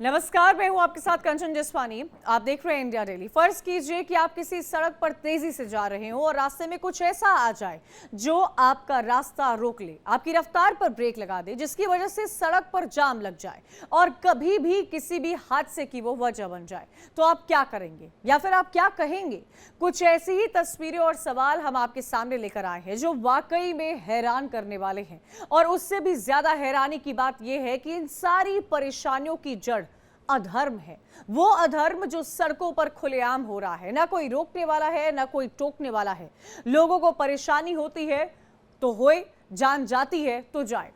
नमस्कार, मैं हूं आपके साथ कंचन जसवानी। आप देख रहे हैं इंडिया डेली। फर्ज कीजिए कि आप किसी सड़क पर तेजी से जा रहे हो और रास्ते में कुछ ऐसा आ जाए जो आपका रास्ता रोक ले, आपकी रफ्तार पर ब्रेक लगा दे, जिसकी वजह से सड़क पर जाम लग जाए और कभी भी किसी भी हादसे की वो वजह बन जाए, तो आप क्या करेंगे या फिर आप क्या कहेंगे? कुछ ऐसी ही तस्वीरें और सवाल हम आपके सामने लेकर आए हैं जो वाकई में हैरान करने वाले हैं। और उससे भी ज्यादा हैरानी की बात यह है कि इन सारी परेशानियों की जड़ अधर्म है। वो अधर्म जो सड़कों पर खुलेआम हो रहा है। ना कोई रोकने वाला है, ना कोई टोकने वाला है। लोगों को परेशानी होती है तो होए, जान जाती है तो जाए।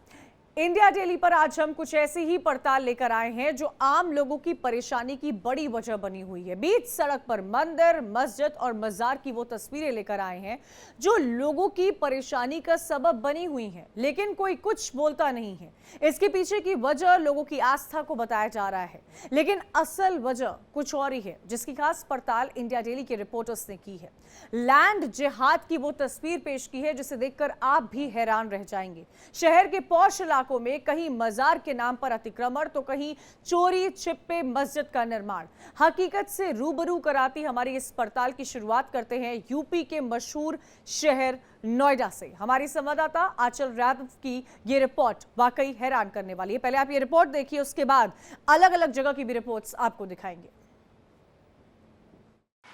इंडिया डेली पर आज हम कुछ ऐसी ही पड़ताल लेकर आए हैं जो आम लोगों की परेशानी की बड़ी वजह बनी हुई है। बीच सड़क पर मंदिर, मस्जिद और मजार की वो तस्वीरें लेकर आए हैं जो लोगों की परेशानी का सबब बनी हुई हैं, लेकिन कोई कुछ बोलता नहीं है। इसके पीछे की वजह लोगों की आस्था को बताया जा रहा है, लेकिन असल वजह कुछ और ही है, जिसकी खास पड़ताल इंडिया डेली के रिपोर्टर्स ने की है। लैंड जिहाद की वो तस्वीर पेश की है जिसे देखकर आप भी हैरान रह जाएंगे। शहर के पौष इलाकों में कहीं मजार के नाम पर अतिक्रमण तो कहीं चोरी छिपे मस्जिद का निर्माण। हकीकत से रूबरू कराती हमारी इस पड़ताल की शुरुआत करते हैं यूपी के मशहूर शहर नोएडा से। हमारी संवाददाता आंचल राघव की ये रिपोर्ट वाकई हैरान करने वाली है। पहले आप ये रिपोर्ट देखिए, उसके बाद अलग अलग जगह की भी रिपोर्ट्स आपको दिखाएंगे।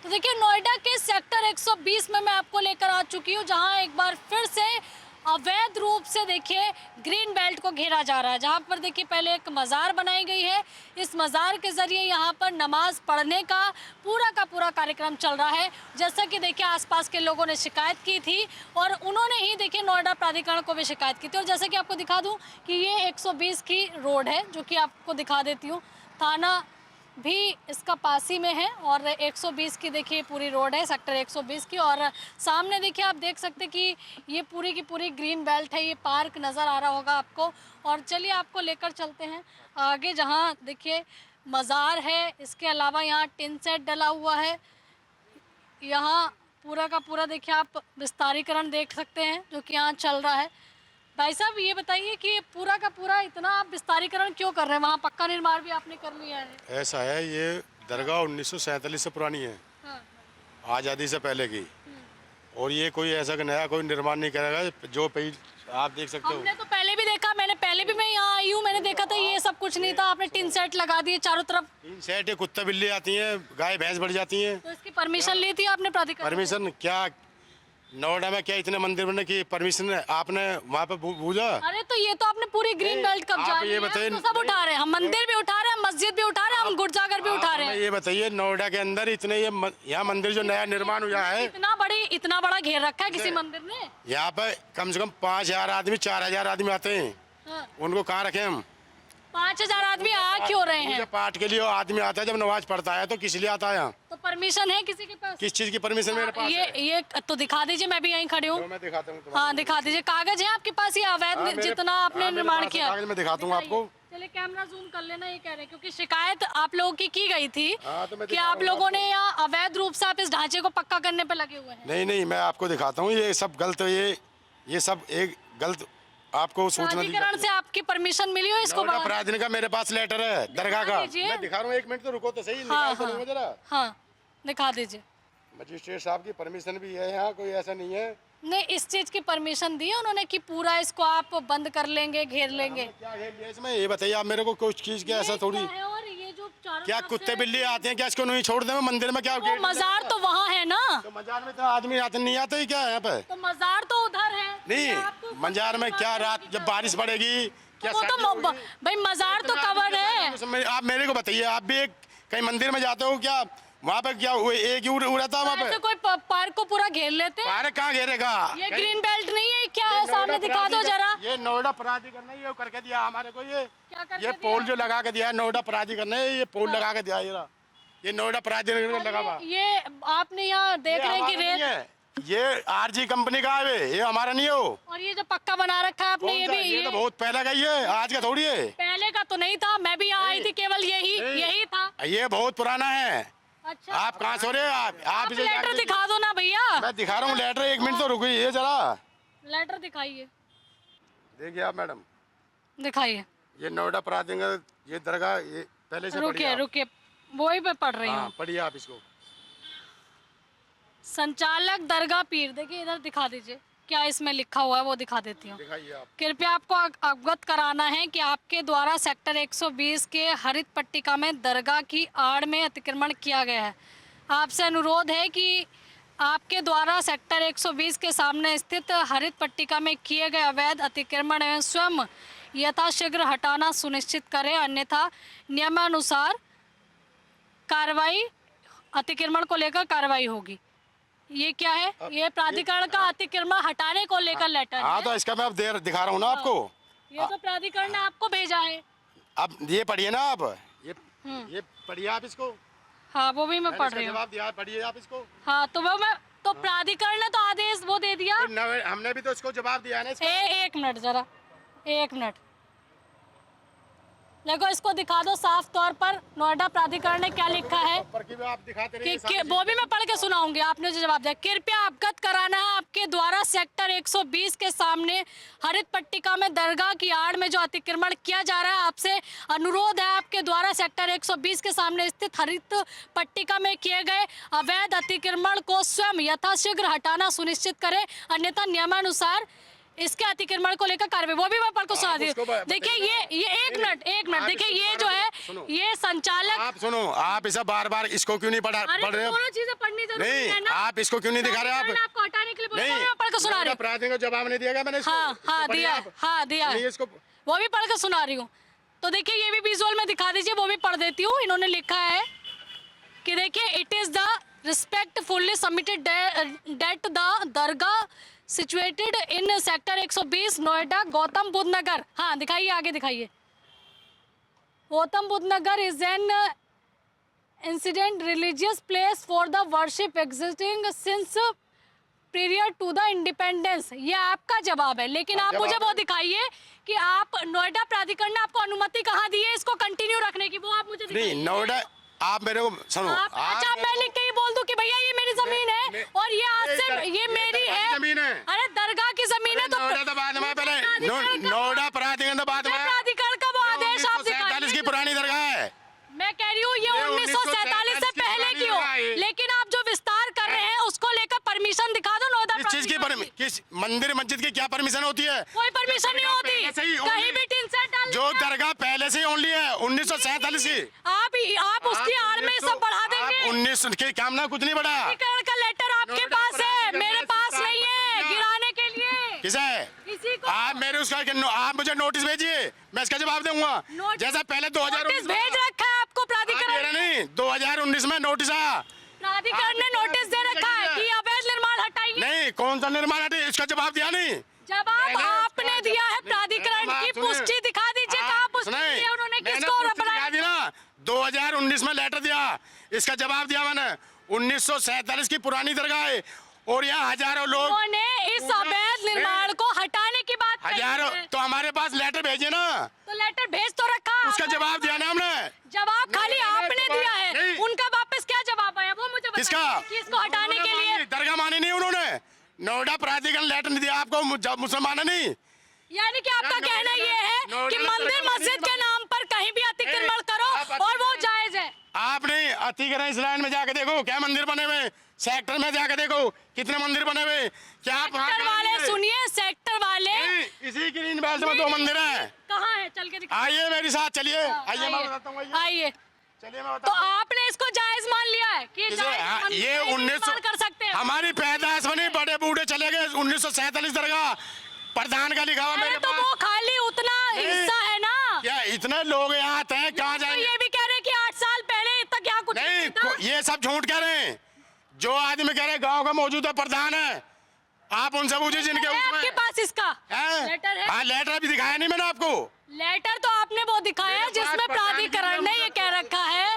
तो देखिए, नोएडा के सेक्टर 120 में मैं आपको लेकर आ चुकी हूँ, जहाँ एक बार फिर से अवैध रूप से देखिए ग्रीन बेल्ट को घेरा जा रहा है। जहाँ पर देखिए पहले एक मज़ार बनाई गई है। इस मज़ार के ज़रिए यहाँ पर नमाज पढ़ने का पूरा कार्यक्रम चल रहा है। जैसा कि देखिए आसपास के लोगों ने शिकायत की थी और उन्होंने ही देखिए नोएडा प्राधिकरण को भी शिकायत की थी। और जैसा कि आपको दिखा दूँ कि ये 120 की रोड है, जो कि आपको दिखा देती हूँ। थाना भी इसका पास ही में है और 120 की देखिए पूरी रोड है, सेक्टर 120 की। और सामने देखिए आप देख सकते कि ये पूरी की पूरी ग्रीन बेल्ट है। ये पार्क नज़र आ रहा होगा आपको। और चलिए आपको लेकर चलते हैं आगे, जहाँ देखिए मज़ार है। इसके अलावा यहाँ टिन सेट डला हुआ है। यहाँ पूरा का पूरा देखिए आप विस्तारीकरण देख सकते हैं जो कि यहाँ चल रहा है। भाई साहब, ये बताइए कि पूरा का पूरा इतना आप विस्तारीकरण क्यों कर रहे हैं? वहाँ पक्का निर्माण भी आपने कर लिया है। ऐसा है, ये दरगाह 1947 से पुरानी है। हाँ। आज़ादी से पहले की। और ये कोई ऐसा नया कोई निर्माण नहीं करेगा। जो आप देख सकते हो। हमने तो पहले भी देखा, पहले भी मैं यहाँ आई हूँ, मैंने देखा था ये सब कुछ नहीं था। आपने टिन सेट लगा दिए चारों तरफ। टिन सेट है, कुत्ता बिल्ली आती हैं, गाय भैंस बढ़ जाती हैं। तो इसकी परमिशन ली थी आपने प्राधिकरण? परमिशन क्या? नोएडा में क्या इतने मंदिर बनने की परमिशन आपने वहाँ पे भूजा? अरे तो ये तो आपने पूरी ग्रीन बेल्ट कब्जा ये बताइए, तो सब उठा रहे हैं। हम मंदिर भी उठा रहे हैं, मस्जिद भी उठा रहे हैं, हम गुरजागर भी उठा रहे हैं। ये बताइए, नोएडा के अंदर इतने यहाँ मंदिर जो नया निर्माण हुआ है, इतना बड़ा घेर रखा है किसी मंदिर ने? यहाँ पे कम से कम 5000 आदमी 4000 आदमी आते हैं। हाँ। उनको कहाँ रखे हम? 5000 आदमी आ क्यों रहे हैं? पाठ के लिए आदमी आता है, जब नमाज पढ़ता है तो किस लिए आता है? तो परमिशन है किसी के पास? किस चीज की परमिशन मेरे पास है? ये तो दिखा दीजिए, मैं भी यहीं खड़ी हूँ। मैं दिखाता हूँ। हाँ दिखा दीजिए, कागज है आपके पास? ये अवैध जितना आपने निर्माण किया? कागज मैं दिखाता हूँ आपको। चलिए कैमरा जूम कर लेना। ये कह रहे हैं क्योंकि शिकायत आप लोगों की गई थी तो कि आप लोगों ने यहाँ अवैध रूप से आप इस ढांचे को पक्का करने पे लगे हुए हैं। नहीं, मैं आपको दिखाता हूँ। ये सब गलत, ये सब एक गलत आपको सूचना दी प्राधिकरण से आपकी परमिशन मिली हो इसको? प्राधिकरण का मेरे पास लेटर है, दरगाह का। मैं दिखा रहा हूँ, 1 मिनट तो रुको तो सही। हाँ दिखा दीजिए। मजिस्ट्रेट साहब की परमिशन भी है यहाँ, कोई ऐसा नहीं है। नहीं, इस चीज की परमिशन दी है उन्होंने कि पूरा इसको आप बंद कर लेंगे, घेर लेंगे? क्या घेर लिया इसमें? ये बताइए आप मेरे को, कुछ चीज क्या ऐसा थोड़ी? और ये जो क्या कुत्ते बिल्ली आते हैं क्या? इसको नहीं छोड़ दे मंदिर में? क्या मजार तो वहाँ है ना? तो मजार में तो आदमी आते नहीं आते ही क्या यहाँ पे? तो मजार तो उधर है। नहीं, मजार में क्या रात जब बारिश पड़ेगी क्या? वो तो भाई मजार तो कवर है। आप मेरे को बताइए, आप भी कहीं मंदिर में जाते हो क्या? वहाँ पे क्या एक ही उड़ा था वहाँ पे? कोई पार्क को पूरा घेर लेते हैं? पार्क कहाँ घेरेगा? ये ग्रीन बेल्ट नहीं है क्या है? सामने दिखा दो जरा। ये नोएडा प्राधिकरण ने ये करके दिया हमारे को। ये पोल जो लगा के दिया है नोएडा प्राधिकरण ने, ये पोल लगा के दिया। ये नोएडा प्राधिकरण लगा हुआ। ये आपने यहाँ देख रहे हैं कि रेत, ये आरजी कंपनी का है, ये हमारा नहीं हो। और ये जो पक्का बना रखा है आपने, ये तो बहुत पहले का ही है, आज का थोड़ी है। पहले का तो नहीं था, मैं भी यहाँ आई थी, केवल यही था। ये बहुत पुराना है। अच्छा, आप कहाँ से हो रहे हैं? आप लेटर दिखा दो ना भैया। मैं दिखा रहा हूँ लेटर, 1 मिनट तो रुकिए जरा। लेटर दिखाइए। देखिए आप मैडम, दिखाइए। ये नोएडा प्राधिकरण, ये दरगाह, ये पहले से रुकिए रुकिए, वही मैं पढ़ रही हूँ। हाँ पढ़िए आप इसको। संचालक दरगाह पीर, देखिए इधर दिखा दीजिए क्या इसमें लिखा हुआ है, वो दिखा देती हूँ। दिखाइए आप। कृपया आपको अवगत कराना है कि आपके द्वारा सेक्टर 120 के हरित पट्टिका में दरगाह की आड़ में अतिक्रमण किया गया है। आपसे अनुरोध है कि आपके द्वारा सेक्टर 120 के सामने स्थित हरित पट्टिका में किए गए अवैध अतिक्रमण एवं स्वयं यथाशीघ्र हटाना सुनिश्चित करें, अन्यथा नियमानुसार कार्रवाई, अतिक्रमण को लेकर कार्रवाई होगी। ये क्या है? ये प्राधिकरण का अतिक्रमण हटाने को लेकर लेटर हाँ है। तो इसका मैं अब दिखा रहा हूँ ना आपको। ये तो प्राधिकरण ने आपको भेजा है। अब ये पढ़िए ना आप, ये पढ़िए आप इसको। हाँ वो भी मैं मैंने पढ़ इसका रही हूँ। जवाब दिया है, पढ़िए आप इसको। हाँ तो वो मैं तो प्राधिकरण ने तो आदेश वो दे दिया। तो हमने भी तो इसको जवाब दिया है ना इसका। एक मिनट जरा, एक मिनट देखो, इसको दिखा दो साफ तौर पर नोएडा प्राधिकरण ने क्या लिखा है ऊपर की भी आप दिखाते रहिए, कि सारी वो भी मैं पढ़ के सुनाऊंगी। आपने जो जवाब दिया, कृपया अवगत कराना है आपके द्वारा सेक्टर 120 के सामने हरित पट्टिका में दरगाह की आड़ में जो अतिक्रमण किया जा रहा है, आपसे अनुरोध है आपके द्वारा सेक्टर 120 के सामने स्थित हरित पट्टिका में किए गए अवैध अतिक्रमण को स्वयं यथाशीघ्र हटाना सुनिश्चित करें, अन्यथा नियमानुसार इसके अतिक्रमण को लेकर कार्रवाई। वो भी मैं पढ़ को सुना दी। देखिए ये एक मिनट देखिए, ये जो है ये संचालक। आप सुनो, आप इसे बार बार इसको क्यों नहीं पढ़ रहे हो? दोनों चीजें पढ़नी जरूरी है नहीं, ना। आप इसको क्यों नहीं दिखा रहे? आप आपको हटाने के लिए बोला, नहीं, मैं पढ़ के सुना रही हूँ। अपराधी को जवाब नहीं दिया गया मैंने इसको। हाँ दिया, हाँ दिया है। इसको वो भी पढ़ के सुना रही हूँ। तो देखिए ये भी विजुअल में दिखा दीजिए, वो भी पढ़ देती हूँ। इन्होंने लिखा है कि देखिए, it is the respectfully submitted that the dargah situated in sector 120 Noida Gautam Buddh Nagar. हाँ दिखाइए, आगे दिखाइए। Gautam Buddh Nagar is an incident religious place for the worship existing since period to the independence. ये आपका जवाब है, लेकिन आप मुझे वो दिखाइए कि आप नोएडा प्राधिकरण ने आपको अनुमति कहाँ दी है इसको कंटिन्यू रखने की, वो आप मुझे दिखाइए। नहीं, नोएडा आप मेरे को सुनो। अच्छा मैं लिख के ही बोल दूं कि भैया ये मेरी जमीन है और ये आज से ये मेरी है। जमीन है। अरे दरगाह की जमीन है तो नोएडा तो बाद में, पहले नोएडा प्राधिकरण तो बाद में। प्राधिकरण का वो आदेश आप 1947 की पुरानी दरगाह है। मैं कह रही हूँ ये 1947 से पहले की हो, लेकिन आप जो विस्तार कर रहे हैं उसको लेकर परमिशन दिखा दो नोएडा। किस चीज की किस मंदिर मस्जिद की क्या परमिशन होती है? कोई परमिशन नहीं होती, कहीं भी टीन सेट डाल। जो दरगाह पहले से ओनली है 1947 की। आप उसकी आड़ में सब बढ़ा देंगे। 19 के काम ना कुछ नहीं बढ़ा। प्राधिकरण का लेटर आपके पास है, मेरे पास नहीं है गिराने के लिए। किसे? किसी को आप मेरे उसका आप मुझे नोटिस भेजिए, मैं इसका जवाब दूंगा। जैसा पहले 2019 भेज रखा है आपको प्राधिकरण नहीं, 2019 में नोटिस आया। प्राधिकरण ने नोटिस दे रखा है कि अवैध निर्माण हटाइए। नहीं, कौन सा निर्माण हटे, इसका जवाब दिया नहीं। जवाब आपने दिया है, प्राधिकरण की पुष्टि दिखा दीजिए कहाँ पुष्टि की है उन्होंने, किसको बनाया दी ना। 2019 में लेटर दिया, इसका जवाब दिया मैंने। 1947 की पुरानी दरगाह है और यहाँ हजारों लोग उन्होंने इस अवैध निर्माण को हटाने की बात कही हजारों। है। तो हमारे पास लेटर भेजे ना, तो लेटर भेज तो रखा, उसका जवाब दिया ना हमने। जवाब खाली आपने दिया है, नहीं। उनका वापस क्या जवाब आया वो मुझे किसका? बताइए कि इसको हटाने के लिए दरगाह मानी नहीं उन्होंने। नोएडा प्राधिकरण लेटर नहीं दिया आपको, मुसलमान नहीं। यानी कि आपका कहना ये है कि मंदिर मस्जिद के नाम पर कहीं भी अतिक्रमण करो और वो जायज है। आप नहीं, अतिक्रमण इस लाइन में जाके देखो क्या मंदिर बने हुए, सेक्टर में जाके देखो कितने मंदिर बने हुए। क्या आप सेक्टर वाले सुनिए, सेक्टर वाले इसी ग्रीन बेल्ट में 2 मंदिर हैं। कहाँ है, चल के दिखाओ। आइए मेरे साथ, चलिए आइए, मैं बताता हूँ। आइए, चलिए मैं तो बताता हूँ। आपने इसको जायज मान लिया है कि हाँ, ये 1900 कर सकते हैं। हमारी पैदाइश बनी, बड़े बूढ़े चले गए। 1947 दरगाह प्रधान का लिखा हुआ मेरे तो वो खाली उतना हिस्सा है ना। क्या इतने लोग यहाँ आते हैं, कहाँ तो जाएंगे? ये भी कह रहे हैं कि 8 साल पहले तक यहाँ कुछ नहीं था। ये सब झूठ कह रहे हैं। जो आदमी कह रहे गांव का मौजूदा प्रधान है, आप उनसे पूछिए जिनके आपके पास इसका लेटर है? हाँ, लेटर भी दिखाया नहीं मैंने आपको। लेटर तो आपने वो दिखाया है जिसमें प्राधिकरण ने ये कह रखा है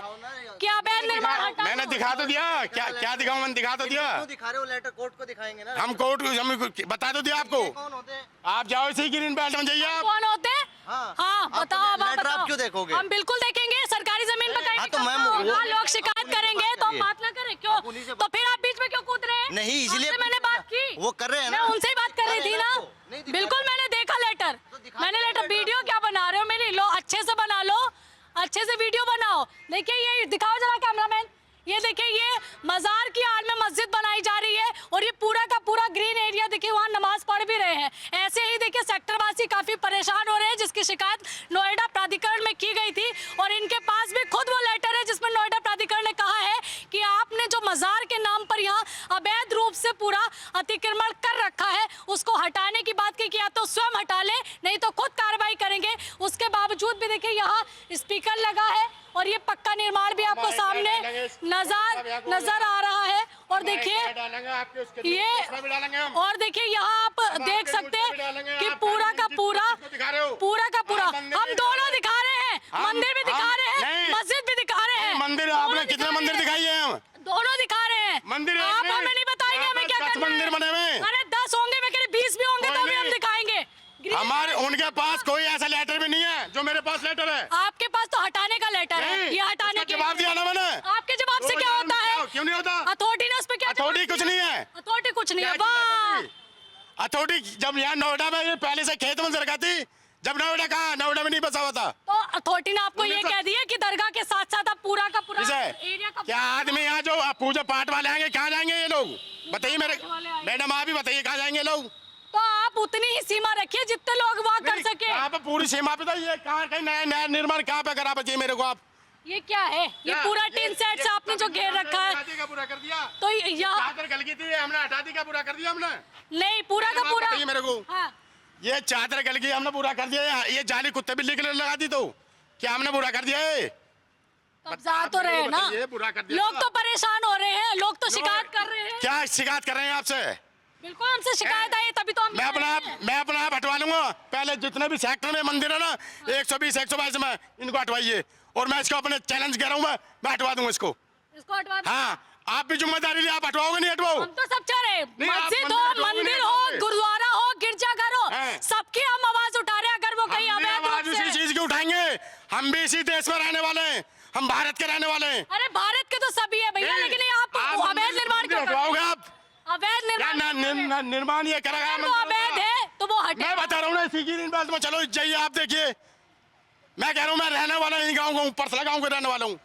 कि अवैध निर्माण हटाओ। मैंने दिखा तो दिया, क्या दिखाऊं, मैंने दिखा तो दिया। क्यों दिखा रहे हो? लेटर कोर्ट को दिखाएंगे ना। हम कोर्ट हम बता तो दिया आपको। कौन होते हैं? आप जाओ इसी ग्रीन बेल्ट में जाइए आप। कौन होते हैं? हाँ, हाँ बताओ, अब आप लेटर बताओ। आप क्यों देखोगे? हम बिल्कुल देखेंगे, सरकारी जमीन पर कहीं हाँ, तो भी मैम, कब्जा वो- होगा, लोग शिकायत करेंगे तो हम करिए। बात ना करें क्यों? आप उन्हीं से तो फिर आप बीच में क्यों कूद रहे हैं? नहीं, इसलिए आपसे मैंने बात की, वो कर रहे हैं मैं ना। उनसे ही बात कर रही थी ना। नहीं दिखा बिल्कुल मैंने देखा लेटर, तो दिखा मैंने दो लेटर। लेटर। वीडियो क्या बना रहे हो मेरी? लो अच्छे से बना लो, अच्छे से वीडियो बनाओ। देखिए ये दिखाओ जरा कैमरामैन, ये देखिए ये मजार की आड़ में मस्जिद बनाई जा रही है और ये पूरा का पूरा ग्रीन एरिया देखिए वहाँ नमाज पढ़ भी रहे हैं। ऐसे ही देखिए सेक्टर वासी काफी परेशान हो रहे हैं, जिसकी शिकायत नोएडा प्राधिकरण में की गई थी और इनके पास भी खुद वो लेटर है जिसमें नोएडा प्राधिकरण ने कहा है कि आपने जो मजार के नाम पर यहाँ अवैध रूप से पूरा अतिक्रमण कर रखा है उसको हटाने की बात की, या तो स्वयं हटा ले नहीं तो खुद कार्रवाई करेंगे। उसके बावजूद भी देखिए यहाँ स्पीकर लगा है और ये पक्का निर्माण भी आपको सामने नजर आ रहा है। और देखिए ये, और देखिए यहाँ आप देख सकते हैं कि पूरा का पूरा हम दोनों दिखा रहे हैं, मंदिर भी दिखा रहे हैं, मस्जिद भी दिखा रहे हैं। मंदिर आपने कितने मंदिर दिखाई है? हम दोनों दिखा रहे हैं। मंदिर आप हमें नहीं बताएंगे हमें क्या करना है? मंदिर बने हुए, अरे 10 होंगे, मैं कह रही 20 भी होंगे तो भी हम दिखाएंगे। हमारे उनके पास कोई ऐसा लेटर भी नहीं है जो मेरे पास लेटर है। आपके पास तो हटाने का लेटर है, ये हटाने के जवाब दिया ना मैंने। आपके जवाब से क्या होता है? क्यों नहीं होता? अथॉरिटी ने उस पे क्या अथॉरिटी कुछ नहीं है, अथॉरिटी कुछ नहीं है। वाह, अथॉरिटी जब यहाँ नोएडा में ये पहले से खेत में दरगाह थी, जब नोएडा कहा नोएडा में नहीं बसा हुआ था तो अथॉरिटी ने आपको ये कह दिया कि दरगाह के साथ साथ आप पूरा का पूरा एरिया का क्या आदमी यहाँ जो पूजा पाठ वाले आएंगे कहाँ जाएंगे ये लोग? बताइए मेरे मैडम, आप भी बताइए कहाँ जाएंगे लोग? तो आप उतनी ही सीमा रखिए जितने लोग वहाँ कर सके। आप पूरी सीमा पे ये कहाँ कहीं नया निर्माण कहाँ पे करा? बताइए मेरे को आप। ये क्या है? ये पूरा टीन सेट से आपने जो घेर रखा है पूरा कर दिया तो यहाँ चादर गल गई थी, हमने हटा दी, क्या पूरा कर दिया हमने? नहीं, पूरा का पूरा बताइए मेरे को। हाँ। ये चादर गल गई, हमने पूरा कर दिया। ये जाली कुत्ते बिल्ली के लिए लगा दी तो क्या हमने पूरा कर दिया है? कब्जा तो रहे हैं ना, लोग तो परेशान हो रहे हैं, लोग तो शिकायत कर रहे हैं। क्या शिकायत कर रहे हैं आपसे? बिल्कुल हमसे शिकायत आई तभी तो हम मैं अपना आप हटवा लूंगा। पहले जितने भी सेक्टर में मंदिर है ना 120 122 में इनको हटवाइए और मैं इसको अपने चैलेंज कर रहा हूँ, मैं हटवा दूंगा इसको हटवा दो। हाँ, आप भी जिम्मेदारी लिए, आप हटवाओगे नहीं हटवाओ? हम तो सब चाह रहे हैं, मस्जिद हो, मंदिर हो, गुरुद्वारा हो, गिरजाघर हो, सबकी हम आवाज उठा रहे हैं। अगर वो कहीं अवैध इसी चीज की उठाएंगे, हम भी इसी देश में रहने वाले हैं, हम भारत के रहने वाले हैं। अरे भारत के तो सभी है भैया, लेकिन आप अवैध निर्माण क्यों हटवाओगे? आप अवैध निर्माण ये करेगा, अवैध है तो वो हटे। मैं बता रहा हूँ ना, इसी की बात में चलो जाइए। आप देखिए, मैं कह रहा हूँ मैं रहने वाला नहीं, गाँव का परसला गाँव के रहने वाला हूँ।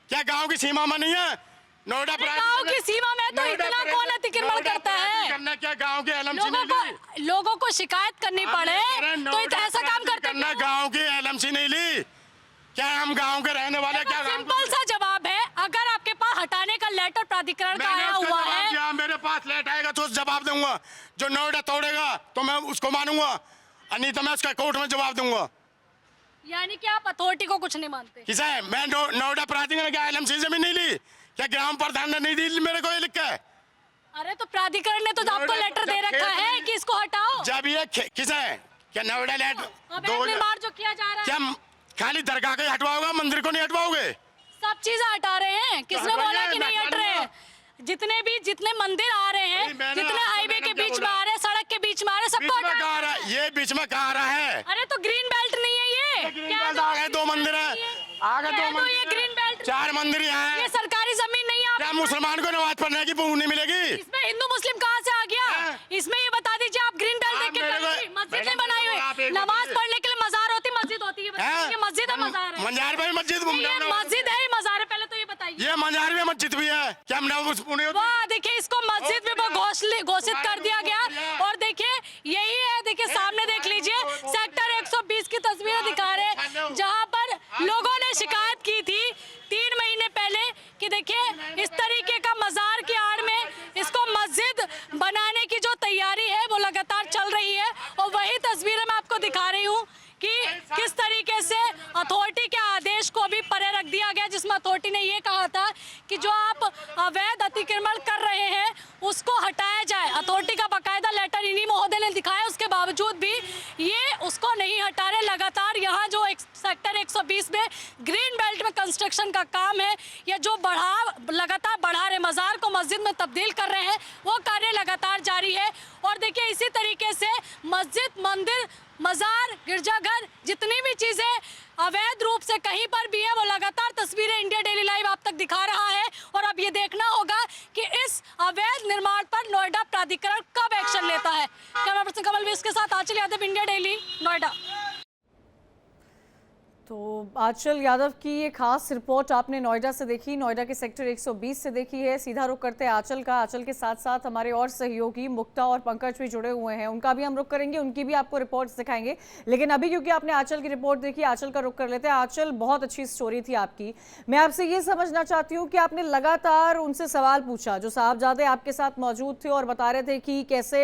क्या गाँव की सीमा में नहीं है? नोएडा गाँव की सीमा में तो इतना कौन अतिक्रमण करता है? करना क्या गाँव के एलएमसी लोगों को शिकायत करनी पड़े तो ऐसा काम करते हैं? गाँव की एलएमसी नहीं ली क्या? हम गाँव के रहने वाले क्या? सिंपल सा जवाब है, अगर आपके पास हटाने का लेटर प्राधिकरण का आया हुआ है, मेरे पास लेटर आएगा तो जवाब दूंगा। जो नोएडा तोड़ेगा तो मैं उसको मानूंगा, नहीं तो मैं उसका कोर्ट में जवाब दूंगा। यानी कि आप अथॉरिटी को कुछ नहीं मानते? किसे? मैं नोएडा प्राधिकरण क्या एलएमसी जमीन नहीं ली क्या? ग्राम प्रधान ने नहीं दी मेरे को ये लिख के? अरे तो प्राधिकरण ने तो आपको लेटर दे रखा है कि इसको हटाओ। जब ये किसे क्या नोएडा निर्माण जो किया जा रहा है, क्या खाली दरगाह के हटवाओगे, मंदिर को नहीं हटवाओगे? सब चीजें हटा रहे हैं। किसने बोला कि नहीं हट रहे? जितने मंदिर आ रहे हैं, जितने हाईवे के बीच में आ रहे हैं, सड़क के बीच में आ रहे हैं, सबको हटा रहे हैं। ये बीच में कहाँ आ रहा है? अरे तो ग्रीन बेल्ट नहीं है ये? आगे 2 मंदिर है, आगे 2 मंदिर, ये ग्रीन बेल्ट 4 मंदिर यहाँ है। ये सरकारी जमीन नहीं है। क्या मुसलमान को नमाज पढ़ने की पूरी नहीं मिलेगी? इसमें हिंदू मुस्लिम कहाँ से आ गया? इसमें ये बता दीजिए, आप ग्रीन बेल्ट देख के मस्जिद नहीं बनाई हुई? नमाज पढ़ने के लिए मजार होती, मस्जिद होती है? ये मस्जिद है, मजार है? मजार में मस्जिद, मस्जिद है मजार है? पहले तो ये बताइए। ये मजार में मस्जिद भी है क्या? वाह, देखिए इसको मस्जिद में घोषित कर दिया गया। और देखिए यही है, देखिए सामने देख लीजिए, सेक्टर 120 की तस्वीरें दिखा रहे हैं, जहां पर लोगों ने शिकायत की थी 3 महीने पहले कि देखिए इस तरीके का मजार की आड़ में इसको मस्जिद बनाने की जो तैयारी है वो लगातार चल रही है। और वही तस्वीरें मैं आपको दिखा रही हूँ कि किस तरीके से अथॉरिटी के आदेश को भी परे रख दिया गया, जिसमें अथॉरिटी ने ये कहा था कि जो आप अवैध अतिक्रमण कर रहे हैं उसको हटाया जाए। अथॉरिटी का बाकायदा लेटर इन्हीं महोदय ने दिखाया, उसके बावजूद भी ये उसको नहीं हटा रहे। लगातार यहाँ जो सेक्टर 120 में ग्रीन बेल्ट में कंस्ट्रक्शन का काम है, या जो लगातार बढ़ा रहे, मजार को मस्जिद में तब्दील कर रहे हैं, वो कार्य लगातार जारी है। और देखिए इसी तरीके से मस्जिद, मंदिर, मजार, गिरजाघर, जितनी भी चीजें अवैध रूप से कहीं पर भी है, वो लगातार तस्वीरें इंडिया डेली लाइव आप तक दिखा रहा है। और अब ये देखना होगा कि इस अवैध निर्माण पर नोएडा प्राधिकरण कब एक्शन लेता है। कैमरा पर्सन कमल विश के साथ आंचल यादव, इंडिया डेली, नोएडा। तो आंचल यादव की ये खास रिपोर्ट आपने नोएडा से देखी, नोएडा के सेक्टर 120 से देखी है। सीधा रुख करते हैं आंचल का। आंचल के साथ साथ हमारे और सहयोगी मुक्ता और पंकज भी जुड़े हुए हैं, उनका भी हम रुख करेंगे, उनकी भी आपको रिपोर्ट्स दिखाएंगे। लेकिन अभी क्योंकि आपने आंचल की रिपोर्ट देखी, आंचल का रुख कर लेते हैं। आंचल, बहुत अच्छी स्टोरी थी आपकी। मैं आपसे ये समझना चाहती हूँ कि आपने लगातार उनसे सवाल पूछा, जो साहबजादे आपके साथ मौजूद थे और बता रहे थे कि कैसे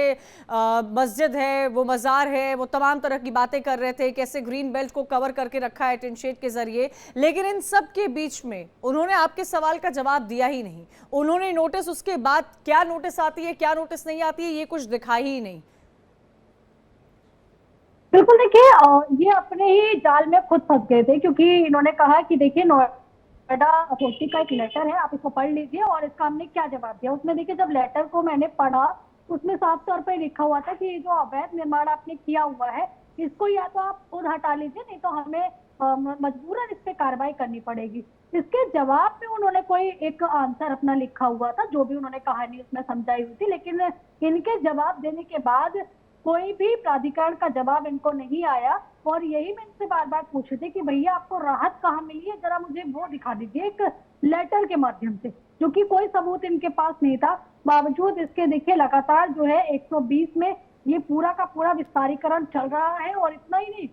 मस्जिद है, वो मज़ार है, वो तमाम तरह की बातें कर रहे थे, कैसे ग्रीन बेल्ट को कवर करके रखा है टिन शेड के जरिए। लेकिन इन सब के बीच में उन्होंने आपके सवाल का जवाब दिया ही नहीं। उन्होंने नोटिस, उसके बाद क्या नोटिस आती है, क्या नोटिस नहीं आती है, ये कुछ दिखाई ही नहीं। बिल्कुल, देखिए ये अपने ही जाल में खुद फंस गए थे, क्योंकि इन्होंने कहा कि देखिए नोएडा अथॉरिटी का एक लेटर है, आप इसको पढ़ लीजिए और इसका हमने क्या जवाब दिया। उसमें देखिए, जब लेटर को मैंने पढ़ा, उसमें साफ तौर पर लिखा हुआ था कि ये जो अवैध निर्माण आपने किया हुआ है, इसको या तो आप खुद हटा लीजिए, नहीं तो हमें मजबूरन इस पे कार्रवाई करनी पड़ेगी। इसके जवाब में उन्होंने कोई एक आंसर अपना लिखा हुआ था, जो भी उन्होंने कहानी उसमें समझाई हुई थी। लेकिन इनके जवाब देने के बाद कोई भी प्राधिकरण का जवाब इनको नहीं आया। और यही मैं इनसे बार बार पूछ रही थी कि भैया आपको राहत कहाँ मिली है, जरा मुझे वो दिखा दीजिए एक लेटर के माध्यम से, जो कि कोई सबूत इनके पास नहीं था। बावजूद इसके देखिए लगातार जो है 120 में ये पूरा का पूरा विस्तारीकरण चल रहा है। और इतना ही नहीं,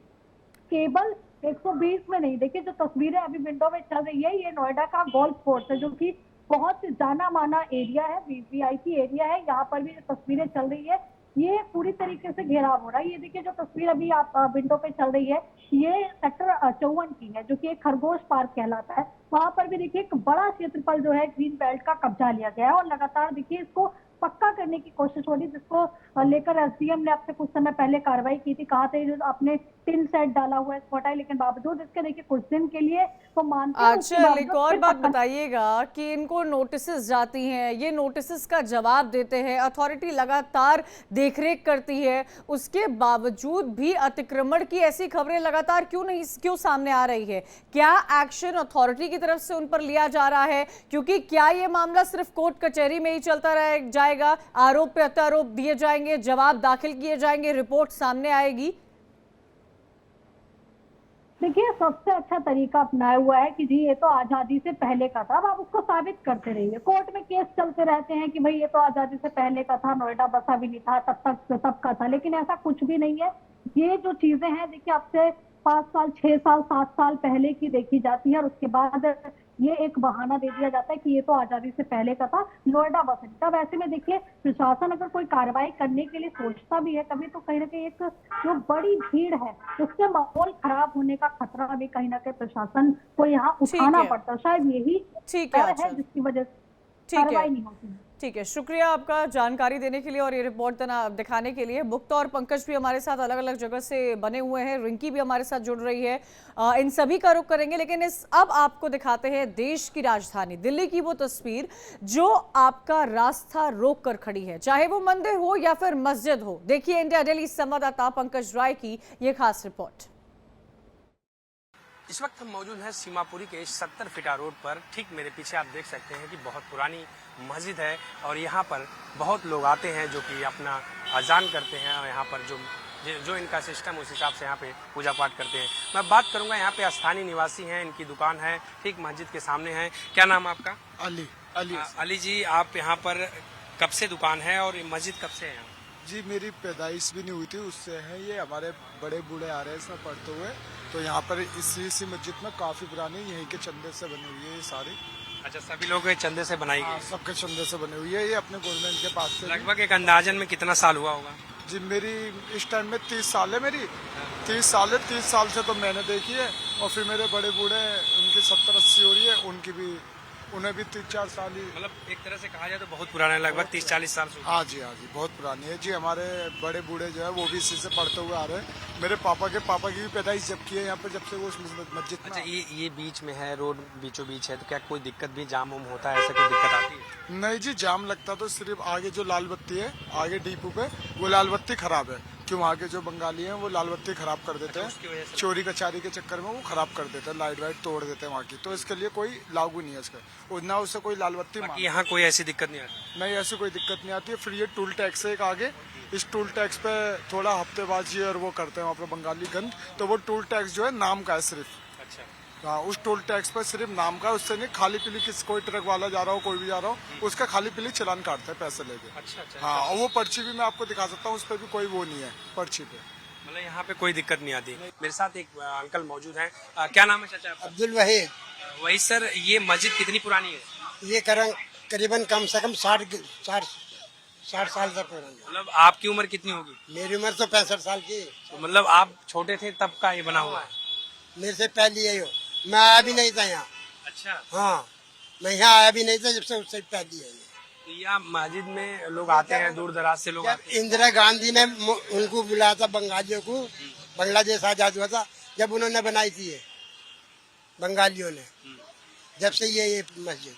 केवल 120 में नहीं, देखिए जो तस्वीरें अभी विंडो में चल रही है, ये नोएडा का गोल्फ कोर्स है, जो कि बहुत जाना माना एरिया है, वीवीआईपी एरिया है। यहाँ पर भी जो तस्वीरें चल रही है, ये पूरी तरीके से घेराव हो रहा है। ये देखिए जो तस्वीर अभी आप विंडो पे चल रही है, ये सेक्टर 54 की है, जो कि एक खरगोश पार्क कहलाता है। वहां पर भी देखिए एक बड़ा क्षेत्रफल जो है ग्रीन बेल्ट का कब्जा लिया गया है और लगातार देखिए इसको पक्का करने की कोशिश हो रही है, जिसको लेकर एसडीएम ने आपसे कुछ समय पहले कार्रवाई की थी। कहा था जो आपने टिन सेट डाला हुआ है इसको हटाए, लेकिन बावजूद इसके देखिए कुछ दिन के लिए वो मानते हैं। अच्छा, एक और बात बताइएगा कि इनको नोटिसेस जाती हैं, ये नोटिसेस का जवाब देते हैं, अथॉरिटी लगातार देखरेख करती है, उसके बावजूद भी अतिक्रमण की ऐसी खबरें लगातार क्यों सामने आ रही है? क्या एक्शन अथॉरिटी की तरफ से उन पर लिया जा रहा है? क्योंकि क्या ये मामला सिर्फ कोर्ट कचहरी में ही चलता रह जाएगा, आरोप पे प्रत्यारोप दिए जाएंगे, जवाब दाखिल किए जाएंगे, रिपोर्ट सामने आएगी? देखिए सबसे अच्छा तरीका अपनाया हुआ है कि जी ये तो आजादी से पहले का था, अब आप उसको साबित करते रहिए। कोर्ट में केस चलते रहते हैं कि भाई ये तो आजादी से पहले का था, नोएडा बसा भी नहीं था, तब तक सबका था, लेकिन ऐसा कुछ भी नहीं है। ये जो चीजें हैं देखिए आपसे 5 साल 6 साल 7 साल पहले की देखी जाती है और उसके बाद ये एक बहाना दे दिया जाता है कि ये तो आजादी से पहले का था, नोएडा बस नहीं था। तब ऐसे में देखिए प्रशासन अगर कोई कार्रवाई करने के लिए सोचता भी है कभी, तो कहीं ना कहीं एक जो बड़ी भीड़ है उससे माहौल खराब होने का खतरा भी कहीं ना कहीं प्रशासन को यहाँ उठाना पड़ता है। शायद यही डर है जिसकी वजह से कार्रवाई नहीं होती। ठीक है, शुक्रिया आपका जानकारी देने के लिए और ये रिपोर्ट दिखाने के लिए। मुक्ता और पंकज भी हमारे साथ अलग अलग जगह से बने हुए हैं, रिंकी भी हमारे साथ जुड़ रही है, इन सभी का रुख करेंगे। लेकिन अब आपको दिखाते हैं देश की राजधानी दिल्ली की वो तस्वीर जो आपका रास्ता रोक कर खड़ी है, चाहे वो मंदिर हो या फिर मस्जिद हो। देखिए इंडिया डेली संवाददाता पंकज राय की ये खास रिपोर्ट। इस वक्त हम मौजूद हैं सीमापुरी के 70 फीटा रोड पर। ठीक मेरे पीछे आप देख सकते हैं कि बहुत पुरानी मस्जिद है और यहाँ पर बहुत लोग आते हैं जो कि अपना अजान करते हैं और यहाँ पर जो इनका सिस्टम उस हिसाब से यहाँ पे पूजा पाठ करते हैं। मैं बात करूँगा, यहाँ पे स्थानीय निवासी हैं, इनकी दुकान है ठीक मस्जिद के सामने है। क्या नाम आपका? अली जी, आप यहाँ पर कब से दुकान है और मस्जिद कब से है? जी मेरी पैदाइश भी नहीं हुई थी उससे है, ये हमारे बड़े बूढ़े आ रहे हैं इसमें पढ़ते हुए। तो यहाँ पर इसी मस्जिद में काफी पुरानी यहीं के चंदे से बनी हुई है ये सारी। अच्छा, सभी लोग चंदे से बनाई गई? सबके चंदे से बनी हुई है, ये अपने गवर्नमेंट के पास से। लगभग एक अंदाजन में कितना साल हुआ होगा? जी मेरी इस टाइम में 30 साल है, मेरी 30 साल है। 30 साल से तो मैंने देखी है और फिर मेरे बड़े बूढ़े उनकी 70-80 हो रही है, उनकी भी, उन्हें भी 3-4 साल ही। मतलब एक तरह से कहा जाए तो बहुत पुराना है, लगभग 30-40 साल से। हाँ जी बहुत पुरानी है जी। हमारे बड़े बूढ़े जो है वो भी इसी से पढ़ते हुए आ रहे हैं। मेरे पापा की भी पैदाइश जब की है यहाँ पर, जब से वो उस मस्जिद में। अच्छा, ये बीच में है, रोड बीचों बीच है, तो क्या कोई दिक्कत भी, जाम उम होता है, ऐसा कोई दिक्कत आती है? नहीं जी, जाम लगता तो सिर्फ आगे जो लाल बत्ती है आगे डीपू पे, वो लाल बत्ती खराब है। कि वहाँ के जो बंगाली हैं वो लाल बत्ती खराब कर देते हैं, चोरी कचारी के चक्कर में वो खराब कर देते हैं, लाइट वाइट तोड़ देते हैं वहाँ की। तो इसके लिए कोई लागू नहीं है इसका, ना उससे कोई लाल बत्ती। यहाँ कोई ऐसी दिक्कत नहीं आती? नहीं, ऐसी कोई दिक्कत नहीं आती है। फिर ये टूल टैक्स है एक आगे, इस टूल टैक्स पे थोड़ा हफ्तेबाजी और वो करते हैं वहाँ पे बंगाली गंद, तो वो टूल टैक्स जो है नाम का है सिर्फ। हाँ, उस टोल टैक्स पर सिर्फ नाम का, उससे नहीं खाली पीली किस कोई ट्रक वाला जा रहा हो, कोई भी जा रहा हो, उसका खाली पीली चालान काटते हैं पैसे लेके। अच्छा। हाँ, और वो पर्ची भी मैं आपको दिखा सकता हूँ, उस पर भी कोई वो नहीं है पर्ची पे। मतलब यहाँ पे कोई दिक्कत नहीं आती। मेरे साथ एक अंकल मौजूद हैं। क्या नाम है चाचा आपका? अब्दुल वही। वही सर, ये मस्जिद कितनी पुरानी है? ये करीबन कम से कम 60 साल से पुरानी है। मतलब आपकी उम्र कितनी होगी? मेरी उम्र तो 65 साल की। तो मतलब आप छोटे थे तब का ये बना हुआ है? मेरे से पहले यही हो, मैं आया भी नहीं था यहाँ। अच्छा। हाँ, मैं यहाँ आया भी नहीं था जब से, उससे पहले है। तो यहाँ मस्जिद में लोग आते हैं, दूर दराज से लोग आते हैं। इंदिरा गांधी ने उनको बुलाया था, बंगालियों को, बांग्लादेश आजाद हुआ था जब उन्होंने बनाई थी ये बंगालियों ने, जब से ये मस्जिद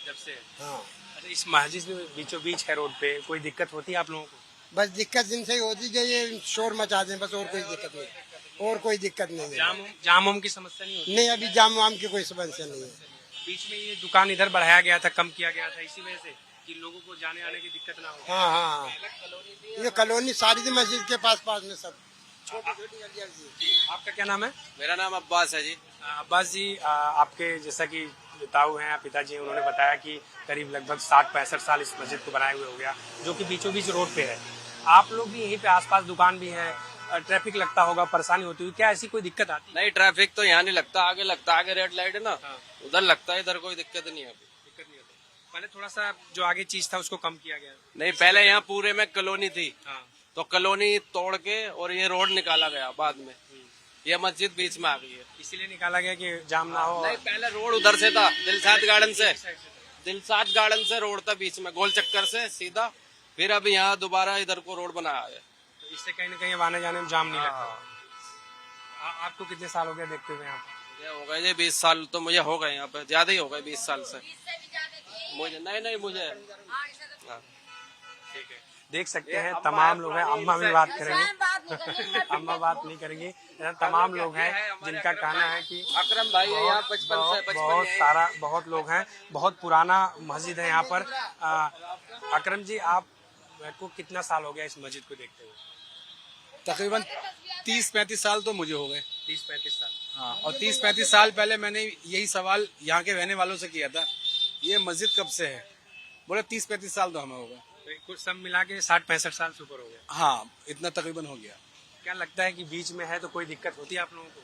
जब से। हाँ। अच्छा, इस मस्जिद में बीचों बीच है रोड पे, कोई दिक्कत होती है आप लोगों को? बस दिक्कत इनसे होती है, ये शोर मचा दें, बस और कोई दिक्कत नहीं, और कोई दिक्कत नहीं है। जाम की समस्या नहीं होती? नहीं, अभी जाम वाम की कोई समस्या नहीं है। बीच में ये दुकान इधर बढ़ाया गया था, कम किया गया था इसी वजह से कि लोगों को जाने आने की दिक्कत ना हो। हाँ, ये कॉलोनी सारी थी मस्जिद के पास में सब छोटी गलियां थी। आपका क्या नाम है? मेरा नाम अब्बास है जी। अब्बास जी, आपके जैसा कि ताऊ हैं, पिताजी हैं, उन्होंने बताया कि करीब लगभग 60-65 साल इस मस्जिद को बनाए हुए हो गया, जो कि बीचों बीच रोड पे है। आप लोग भी यहीं पे आसपास दुकान भी है, ट्रैफिक लगता होगा, परेशानी होती हुई, क्या ऐसी कोई दिक्कत आती? नहीं, ट्रैफिक तो यहाँ नहीं लगता, आगे लगता, आगे रेड लाइट है ना, उधर लगता है, इधर कोई दिक्कत नहीं है। दिक्कत नहीं होती। पहले थोड़ा सा जो आगे चीज था उसको कम किया गया? नहीं, पहले यहाँ पूरे में कॉलोनी थी, हाँ। तो कॉलोनी तोड़ के और ये रोड निकाला गया बाद में, ये मस्जिद बीच में आ गई है। इसीलिए निकाला गया कि जाम ना हो? नहीं, पहले रोड उधर से था, दिलशाद गार्डन से रोड था बीच में, गोल चक्कर से सीधा, फिर अभी यहाँ दोबारा इधर को रोड बनाया है। तो इससे कहीं ना कहीं आने जाने में जाम नहीं लगता। आपको कितने साल हो गए देखते हुए यहाँ पे? ये हो गए जी 20 साल तो मुझे हो गए यहाँ पे, ज्यादा ही हो गए 20 साल से मुझे। नहीं मुझे। हाँ। ठीक है, देख सकते हैं तमाम लोग हैं। अम्मा भी बात करेंगे। अम्मा बात नहीं करेंगी। तमाम लोग हैं जिनका कहना है कि अकरम भाई है यहाँ 55 बहुत लोग हैं। बहुत पुराना मस्जिद है यहाँ पर। अकरम जी, आप को कितना साल हो गया इस मस्जिद को देखते हुए? तकरीबन 30-35 साल तो मुझे हो गए। 30-35 साल। हाँ, और 30-35 साल पहले मैंने यही सवाल यहाँ के रहने वालों से किया था, ये मस्जिद कब से है? बोले 30-35 साल तो हमें हो गए। तो कुछ सब मिला के 60-65 साल से ऊपर हो गया। हाँ, इतना तकरीबन हो गया। क्या लगता है कि बीच में है तो कोई दिक्कत होती है आप लोगों को?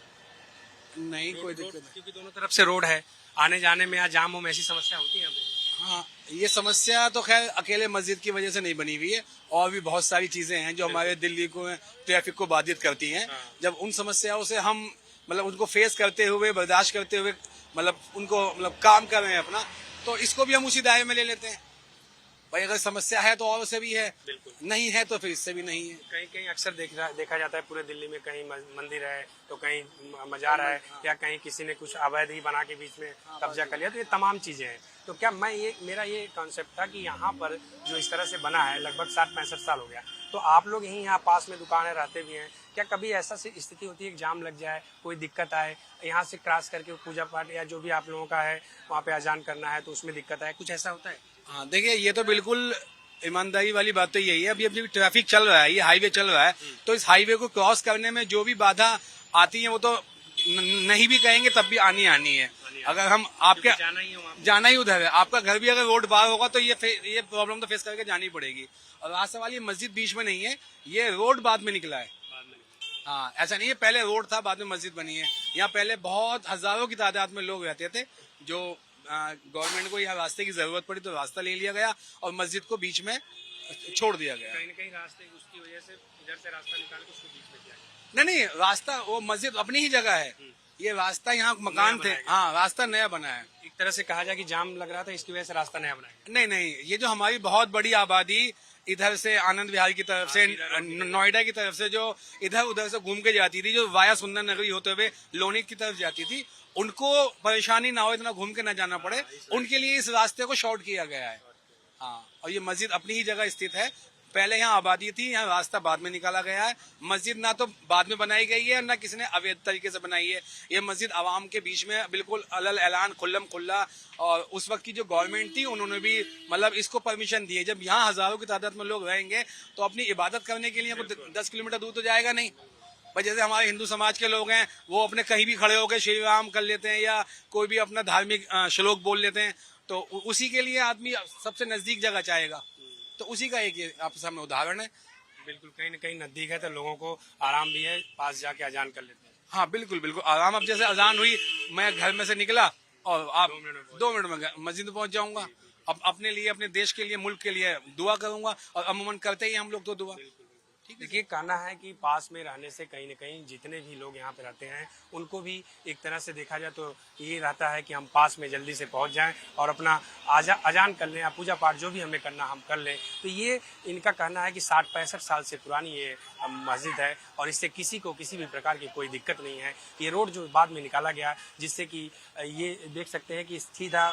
नहीं, कोई दिक्कत नहीं, क्योंकि दोनों तरफ से रोड है, आने जाने में या जाम में ऐसी समस्या होती है यहाँ पे? हाँ, ये समस्या तो खैर अकेले मस्जिद की वजह से नहीं बनी हुई है, और भी बहुत सारी चीजें हैं जो हमारे दिल्ली को ट्रैफिक को बाधित करती हैं। जब उन समस्याओं से हम मतलब उनको फेस करते हुए, बर्दाश्त करते हुए, मतलब उनको काम कर रहे हैं अपना, तो इसको भी हम उसी दायरे में ले लेते हैं। भाई अगर समस्या है तो और से भी है, नहीं है तो फिर इससे भी नहीं है। कहीं कहीं अक्सर देखा जाता है पूरे दिल्ली में, कहीं मंदिर है तो कहीं मजार है, या कहीं किसी ने कुछ अवैध ही बना के बीच में कब्जा कर लिया, तो ये तमाम चीजें हैं। तो क्या मेरा ये कॉन्सेप्ट था कि यहाँ पर जो इस तरह से बना है, लगभग 60-65 साल हो गया, तो आप लोग यहीं यहाँ पास में दुकानें रहते भी हैं, क्या कभी ऐसा स्थिति होती है कि जाम लग जाए, कोई दिक्कत आए, यहाँ से क्रॉस करके पूजा पाठ या जो भी आप लोगों का है वहाँ पे अजान करना है तो उसमें दिक्कत आए, कुछ ऐसा होता है? हाँ, देखिए, ये तो बिल्कुल ईमानदारी वाली बात तो यही है। अभी ट्रैफिक चल रहा है, ये हाईवे चल रहा है, तो इस हाईवे को क्रॉस करने में जो भी बाधा आती है वो तो नहीं भी कहेंगे तब भी आनी है। अगर हम आपके जाना ही उधर है, आपका घर भी अगर रोड पार होगा तो ये प्रॉब्लम तो फेस करके जानी पड़ेगी। और रास्ता वाली मस्जिद बीच में नहीं है, ये रोड बाद में निकला है। हाँ, ऐसा नहीं है पहले रोड था बाद में मस्जिद बनी है। यहाँ पहले बहुत हजारों की तादाद में लोग रहते थे, जो गवर्नमेंट को यहाँ रास्ते की जरूरत पड़ी तो रास्ता ले लिया गया और मस्जिद को बीच में छोड़ दिया गया। कहीं ना कहीं रास्ते उसकी वजह से इधर से रास्ता निकाल के उसको बीच में किया। नहीं, रास्ता वो मस्जिद अपनी ही जगह है, ये रास्ता यहाँ मकान थे। हाँ, रास्ता नया बना है। एक तरह से कहा जाए कि जाम लग रहा था, इसकी वजह से रास्ता नया बनाया। नहीं, ये जो हमारी बहुत बड़ी आबादी इधर से आनंद विहार की तरफ से, नोएडा की तरफ से जो इधर उधर से घूम के जाती थी, जो वाया सुंदर नगरी होते हुए लोनी की तरफ जाती थी, उनको परेशानी ना हो, इतना घूम के ना जाना पड़े, उनके लिए इस रास्ते को शॉर्ट किया गया है। हाँ, और ये मस्जिद अपनी ही जगह स्थित है। पहले यहाँ आबादी थी, यहाँ रास्ता बाद में निकाला गया है। मस्जिद ना तो बाद में बनाई गई है, ना किसी ने अवैध तरीके से बनाई है। ये मस्जिद आवाम के बीच में बिल्कुल अलल ऐलान खुल्लम खुल्ला, और उस वक्त की जो गवर्नमेंट थी उन्होंने भी मतलब इसको परमिशन दी है। जब यहाँ हजारों की तादाद में लोग रहेंगे तो अपनी इबादत करने के लिए 10 किलोमीटर दूर तो जाएगा नहीं, पर जैसे हमारे हिंदू समाज के लोग हैं वो अपने कहीं भी खड़े होकर श्री राम कर लेते हैं या कोई भी अपना धार्मिक श्लोक बोल लेते हैं, तो उसी के लिए आदमी सबसे नजदीक जगह चाहेगा। तो उसी का एक ये आपके सामने उदाहरण है। बिल्कुल, कहीं न कहीं नजदीक है तो लोगों को आराम भी है, पास जाके अजान कर लेते हैं। हाँ बिल्कुल बिल्कुल आराम। अब जैसे अजान हुई, मैं घर में से निकला और आप 2 मिनट में मस्जिद में पहुंच जाऊंगा। अब अपने लिए, अपने देश के लिए, मुल्क के लिए दुआ करूंगा, और अमूमन करते ही हम लोग तो दुआ। देखिए, कहना है कि पास में रहने से कहीं न कहीं जितने भी लोग यहाँ पे रहते हैं उनको भी एक तरह से देखा जाए तो ये रहता है कि हम पास में जल्दी से पहुँच जाएं और अपना अजान कर लें या पूजा पाठ जो भी हमें करना हम कर लें। तो ये इनका कहना है कि 60-65 साल से पुरानी ये मस्जिद है और इससे किसी को किसी भी प्रकार की कोई दिक्कत नहीं है। ये रोड जो बाद में निकाला गया जिससे कि ये देख सकते हैं कि सीधा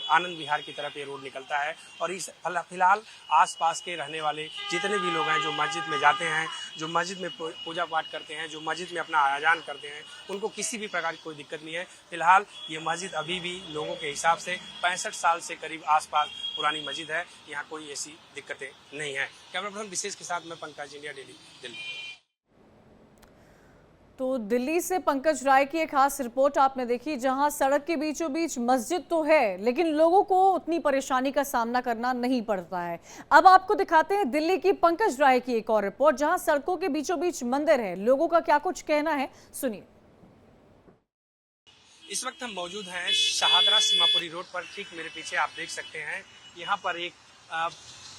आनंद विहार की तरफ ये रोड निकलता है। और इस फिलहाल आसपास के रहने वाले जितने भी लोग हैं जो मस्जिद में जाते हैं, जो मस्जिद में पूजा पाठ करते हैं, जो मस्जिद में अपना अजान करते हैं, उनको किसी भी प्रकार की कोई दिक्कत नहीं है। फिलहाल ये मस्जिद अभी भी लोगों के हिसाब से 65 साल से करीब आसपास पुरानी मस्जिद है। यहाँ कोई ऐसी दिक्कतें नहीं है। कैमरा पर्सन विशेष के साथ मैं पंकज, इंडिया डेली, दिल्ली। तो दिल्ली से पंकज राय की एक खास रिपोर्ट आपने देखी, जहां सड़क के बीचों बीच मस्जिद तो है लेकिन लोगों को उतनी परेशानी का सामना करना नहीं पड़ता है। अब आपको दिखाते हैं दिल्ली की पंकज राय की एक और रिपोर्ट, जहां सड़कों के बीचों बीच मंदिर है। लोगों का क्या कुछ कहना है, सुनिए। इस वक्त हम मौजूद हैं शाहदरा सीमापुरी रोड पर। ठीक मेरे पीछे आप देख सकते हैं यहाँ पर एक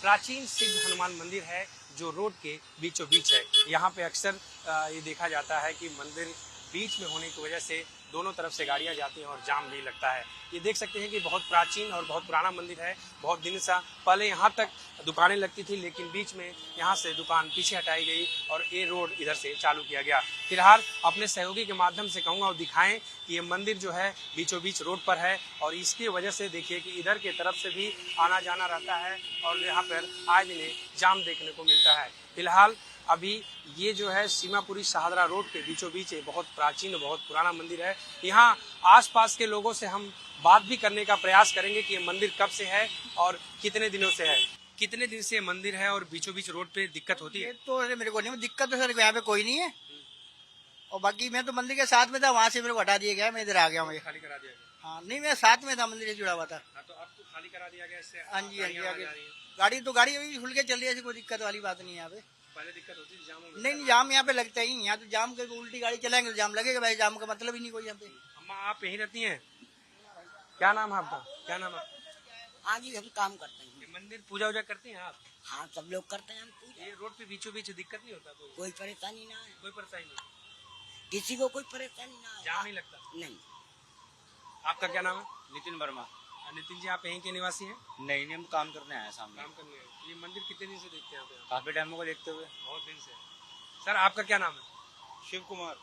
प्राचीन सिद्ध हनुमान मंदिर है जो रोड के बीचों बीच है। यहाँ पे अक्सर ये देखा जाता है कि मंदिर बीच में होने की वजह से दोनों तरफ से गाड़ियाँ जाती हैं और जाम भी लगता है। ये देख सकते हैं कि बहुत प्राचीन और बहुत पुराना मंदिर है। बहुत दिन से पहले यहाँ तक दुकानें लगती थी, लेकिन बीच में यहाँ से दुकान पीछे हटाई गई और ये रोड इधर से चालू किया गया। फिलहाल अपने सहयोगी के माध्यम से कहूँगा और दिखाएं कि ये मंदिर जो है बीचों बीच रोड पर है और इसकी वजह से देखिए कि इधर के तरफ से भी आना जाना रहता है और यहाँ पर आए दिन जाम देखने को मिलता है। फिलहाल अभी ये जो है सीमापुरी शाहदरा रोड के बीचों बीच एक बहुत प्राचीन, बहुत पुराना मंदिर है। यहाँ आसपास के लोगों से हम बात भी करने का प्रयास करेंगे कि ये मंदिर कब से है और कितने दिनों से है। कितने दिन से मंदिर है और बीचों बीच रोड पे दिक्कत होती है? तो मेरे को नहीं दिक्कत, तो सर यहाँ पे कोई नहीं है। और बाकी मैं तो मंदिर के साथ में था, वहाँ से मेरे को हटा दिया गया, मैं इधर आ गया हूँ। खाली करा दिया गया? हाँ नहीं, मैं साथ में था, मंदिर से जुड़ा हुआ था। तो अब तो खाली करा दिया गया इससे? हाँ जी, हाँ जी, गाड़ी अभी खुल के चल रही है, ऐसी कोई दिक्कत वाली बात नहीं है यहाँ पे। पहले दिक्कत होती थी, जाम नहीं, जाम यहाँ पे लगता ही नहीं। यहाँ तो जाम करके उल्टी गाड़ी चलाएंगे तो जाम लगेगा भाई, जाम का मतलब ही नहीं कोई यहाँ पे। अम्मा आप यहीं रहती हैं? क्या नाम है आपका? क्या नाम है? हाँ जी, हम काम करते हैं। मंदिर पूजा वूजा करते हैं आप? हाँ, सब लोग करते हैं हम पूजा। ये रोड पे बीचों बीच दिक्कत नहीं होता? कोई परेशानी ना है, कोई परेशानी नहीं, किसी को कोई परेशानी ना है। जाम नहीं लगता? नहीं। आपका क्या नाम है? नितिन वर्मा। नितिन जी, आप यहीं के निवासी हैं? नहीं, हम काम करने आए सामने। काम करने आए। ये मंदिर कितने दिन से देखते हैं यहाँ पे? काफी टाइम को देखते हुए। बहुत दिन से। सर आपका क्या नाम है? शिव कुमार।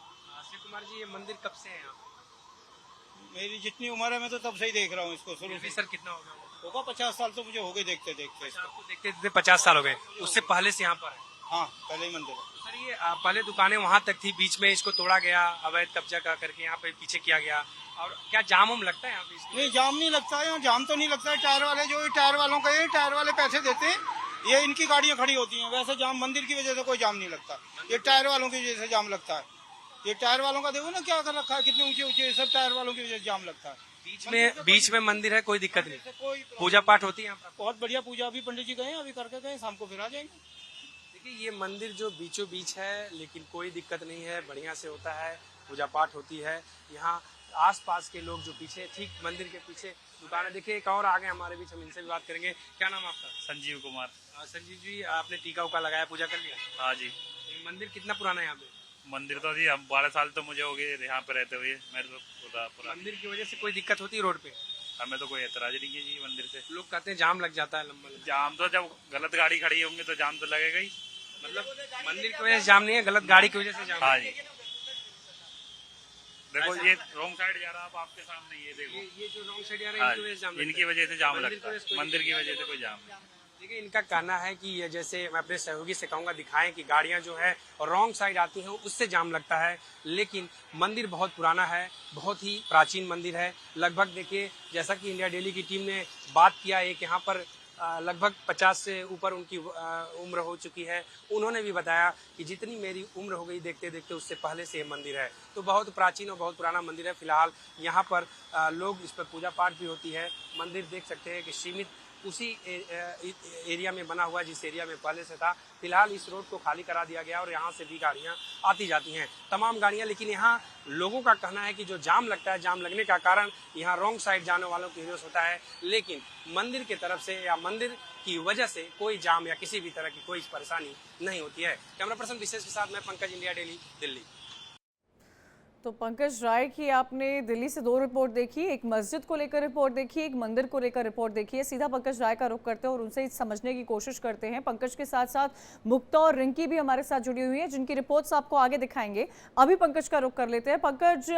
शिव कुमार जी, ये मंदिर कब से है यहाँ पे? मेरी जितनी उम्र है मैं तो तब से ही देख रहा हूँ इसको शुरू से। सर कितना होगा? होगा 50 साल तो मुझे हो गए देखते देखते। आपको देखते देखते 50 साल हो गए? उससे पहले से यहाँ पर है? हाँ, पहले ही मंदिर है। सर ये पहले दुकानें वहाँ तक थी, बीच में इसको तोड़ा गया, अवैध कब्जा करके यहाँ पे पीछे किया गया। और क्या जाम उम लगता है यहाँ पे? नहीं, जाम नहीं लगता है, यहाँ जाम तो नहीं लगता है। टायर वाले जो टायर वालों का ये टायर वाले पैसे देते हैं, ये इनकी गाड़ियाँ खड़ी होती हैं। वैसे जाम मंदिर की वजह से कोई जाम नहीं लगता, ये टायर वालों की वजह से जाम लगता है। ये टायर वालों का देखो ना क्या कर रखा है, कितने ऊंचे ऊंचे, सब टायर वालों की वजह से जाम लगता है। बीच में मंदिर है, कोई दिक्कत नहीं, कोई पूजा पाठ होती है यहाँ पर? बहुत बढ़िया पूजा, अभी पंडित जी गए, अभी करके गए, शाम को फिर आ जाएंगे। देखिए ये मंदिर जो बीचों बीच है, लेकिन कोई दिक्कत नहीं है, बढ़िया से होता है, पूजा पाठ होती है। यहाँ आसपास के लोग जो पीछे, ठीक मंदिर के पीछे दुकानें, देखिए एक और आगे हमारे बीच, हम इनसे भी बात करेंगे। क्या नाम आपका? संजीव कुमार। संजीव जी, आपने टीका उका लगाया, पूजा कर लिया? हाँ जी। मंदिर कितना पुराना है यहाँ पे? मंदिर तो जी हम 12 साल तो मुझे हो गए यहाँ पे रहते हुए। मेरे तो मंदिर की वजह से कोई दिक्कत होती है रोड पे? हमें तो कोई एतराज नहीं है जी मंदिर से। लोग कहते हैं जाम लग जाता है लंबा। जाम तो जब गलत गाड़ी खड़ी होंगी तो जाम तो लगेगा ही। मतलब मंदिर की वजह से जाम नहीं है, गलत गाड़ी की वजह से जाम? हाँ जी। देखो ये रॉन्ग साइड जा रहा है, आपके सामने ये देखो, ये जो रॉन्ग साइड जा रहा है इनकी वजह से जाम लगता है, मंदिर की वजह से कोई जाम नहीं। देखिए इनका कहना है कि ये, जैसे मैं अपने सहयोगी से कहूँगा दिखाएं कि गाड़ियाँ जो है रॉन्ग साइड आती हैं, उससे जाम लगता है। लेकिन मंदिर बहुत पुराना है, बहुत ही प्राचीन मंदिर है। लगभग देखिए, जैसा कि इंडिया डेली की टीम ने बात किया, एक यहाँ पर लगभग 50 से ऊपर उनकी उम्र हो चुकी है। उन्होंने भी बताया कि जितनी मेरी उम्र हो गई देखते देखते उससे पहले से ये मंदिर है। तो बहुत प्राचीन और बहुत पुराना मंदिर है। फिलहाल यहाँ पर लोग इस पर पूजा पाठ भी होती है। मंदिर देख सकते हैं कि सीमित उसी एरिया में बना हुआ है जिस एरिया में पहले से था। फिलहाल इस रोड को खाली करा दिया गया और यहाँ से भी गाड़ियाँ आती जाती हैं, तमाम गाड़ियाँ। लेकिन यहाँ लोगों का कहना है कि जो जाम लगता है, जाम लगने का कारण यहाँ रॉन्ग साइड जाने वालों की वजह से होता है। लेकिन मंदिर की तरफ से या मंदिर की वजह से कोई जाम या किसी भी तरह की कोई परेशानी नहीं होती है। कैमरा पर्सन विशेष के साथ मैं पंकज, इंडिया डेली, दिल्ली। तो पंकज राय की आपने दिल्ली से 2 रिपोर्ट देखी, एक मस्जिद को लेकर रिपोर्ट देखी, एक मंदिर को लेकर रिपोर्ट देखी है। सीधा पंकज राय का रुख करते हैं और उनसे समझने की कोशिश करते हैं। पंकज के साथ साथ मुक्ता और रिंकी भी हमारे साथ जुड़ी हुई है, जिनकी रिपोर्ट्स आपको आगे दिखाएंगे। अभी पंकज का रुख कर लेते हैं। पंकज,